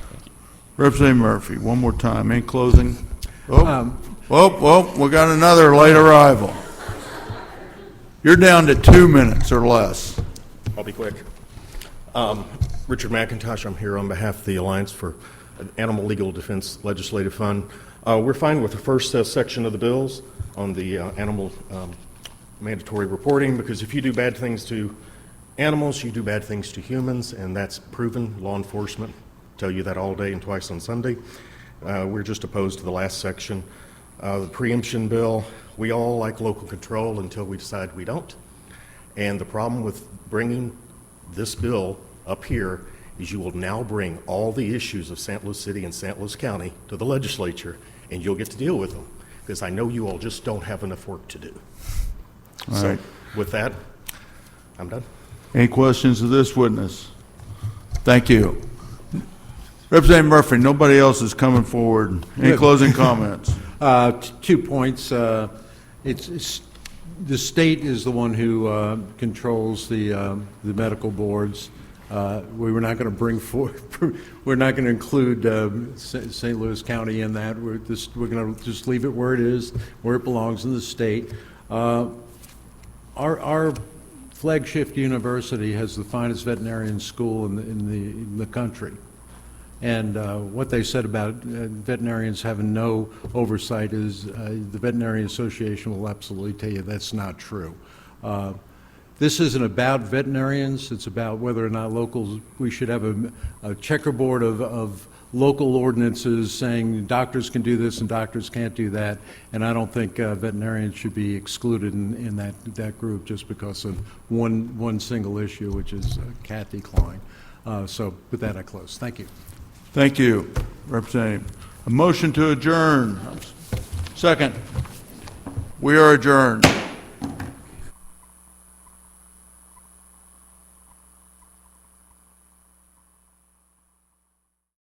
Representative Murphy, one more time. Any closing? We got another late arrival. You're down to 2 minutes or less. I'll be quick. Richard McIntosh, I'm here on behalf of the Alliance for Animal Legal Defense Legislative Fund. We're fine with the first section of the bills on the animal mandatory reporting, because if you do bad things to animals, you do bad things to humans, and that's proven. Law enforcement tell you that all day and twice on Sunday. We're just opposed to the last section. The preemption bill, we all like local control until we decide we don't. And the problem with bringing this bill up here is you will now bring all the issues of St. Louis City and St. Louis County to the legislature, and you'll get to deal with them, because I know you all just don't have enough work to do. All So right. with that, I'm done. Any questions of this witness? Thank you. Representative Murphy, nobody else is coming forward. Any closing comments? 2 points. The state is the one who controls the medical boards. We were not going to bring forth. We're not going to include St. Louis County in that. We're going to just leave it where it is, where it belongs in the state. Our flagship university has the finest veterinarian school in the country. And what they said about veterinarians having no oversight is the Veterinary Association will absolutely tell you that's not true. This isn't about veterinarians. It's about whether or not locals, we should have a checkerboard of local ordinances saying doctors can do this and doctors can't do that. And I don't think veterinarians should be excluded in that group just because of one single issue, which is cat declawing. So with that, I close. Thank you. Thank you, Representative. A motion to adjourn. Second. We are adjourned.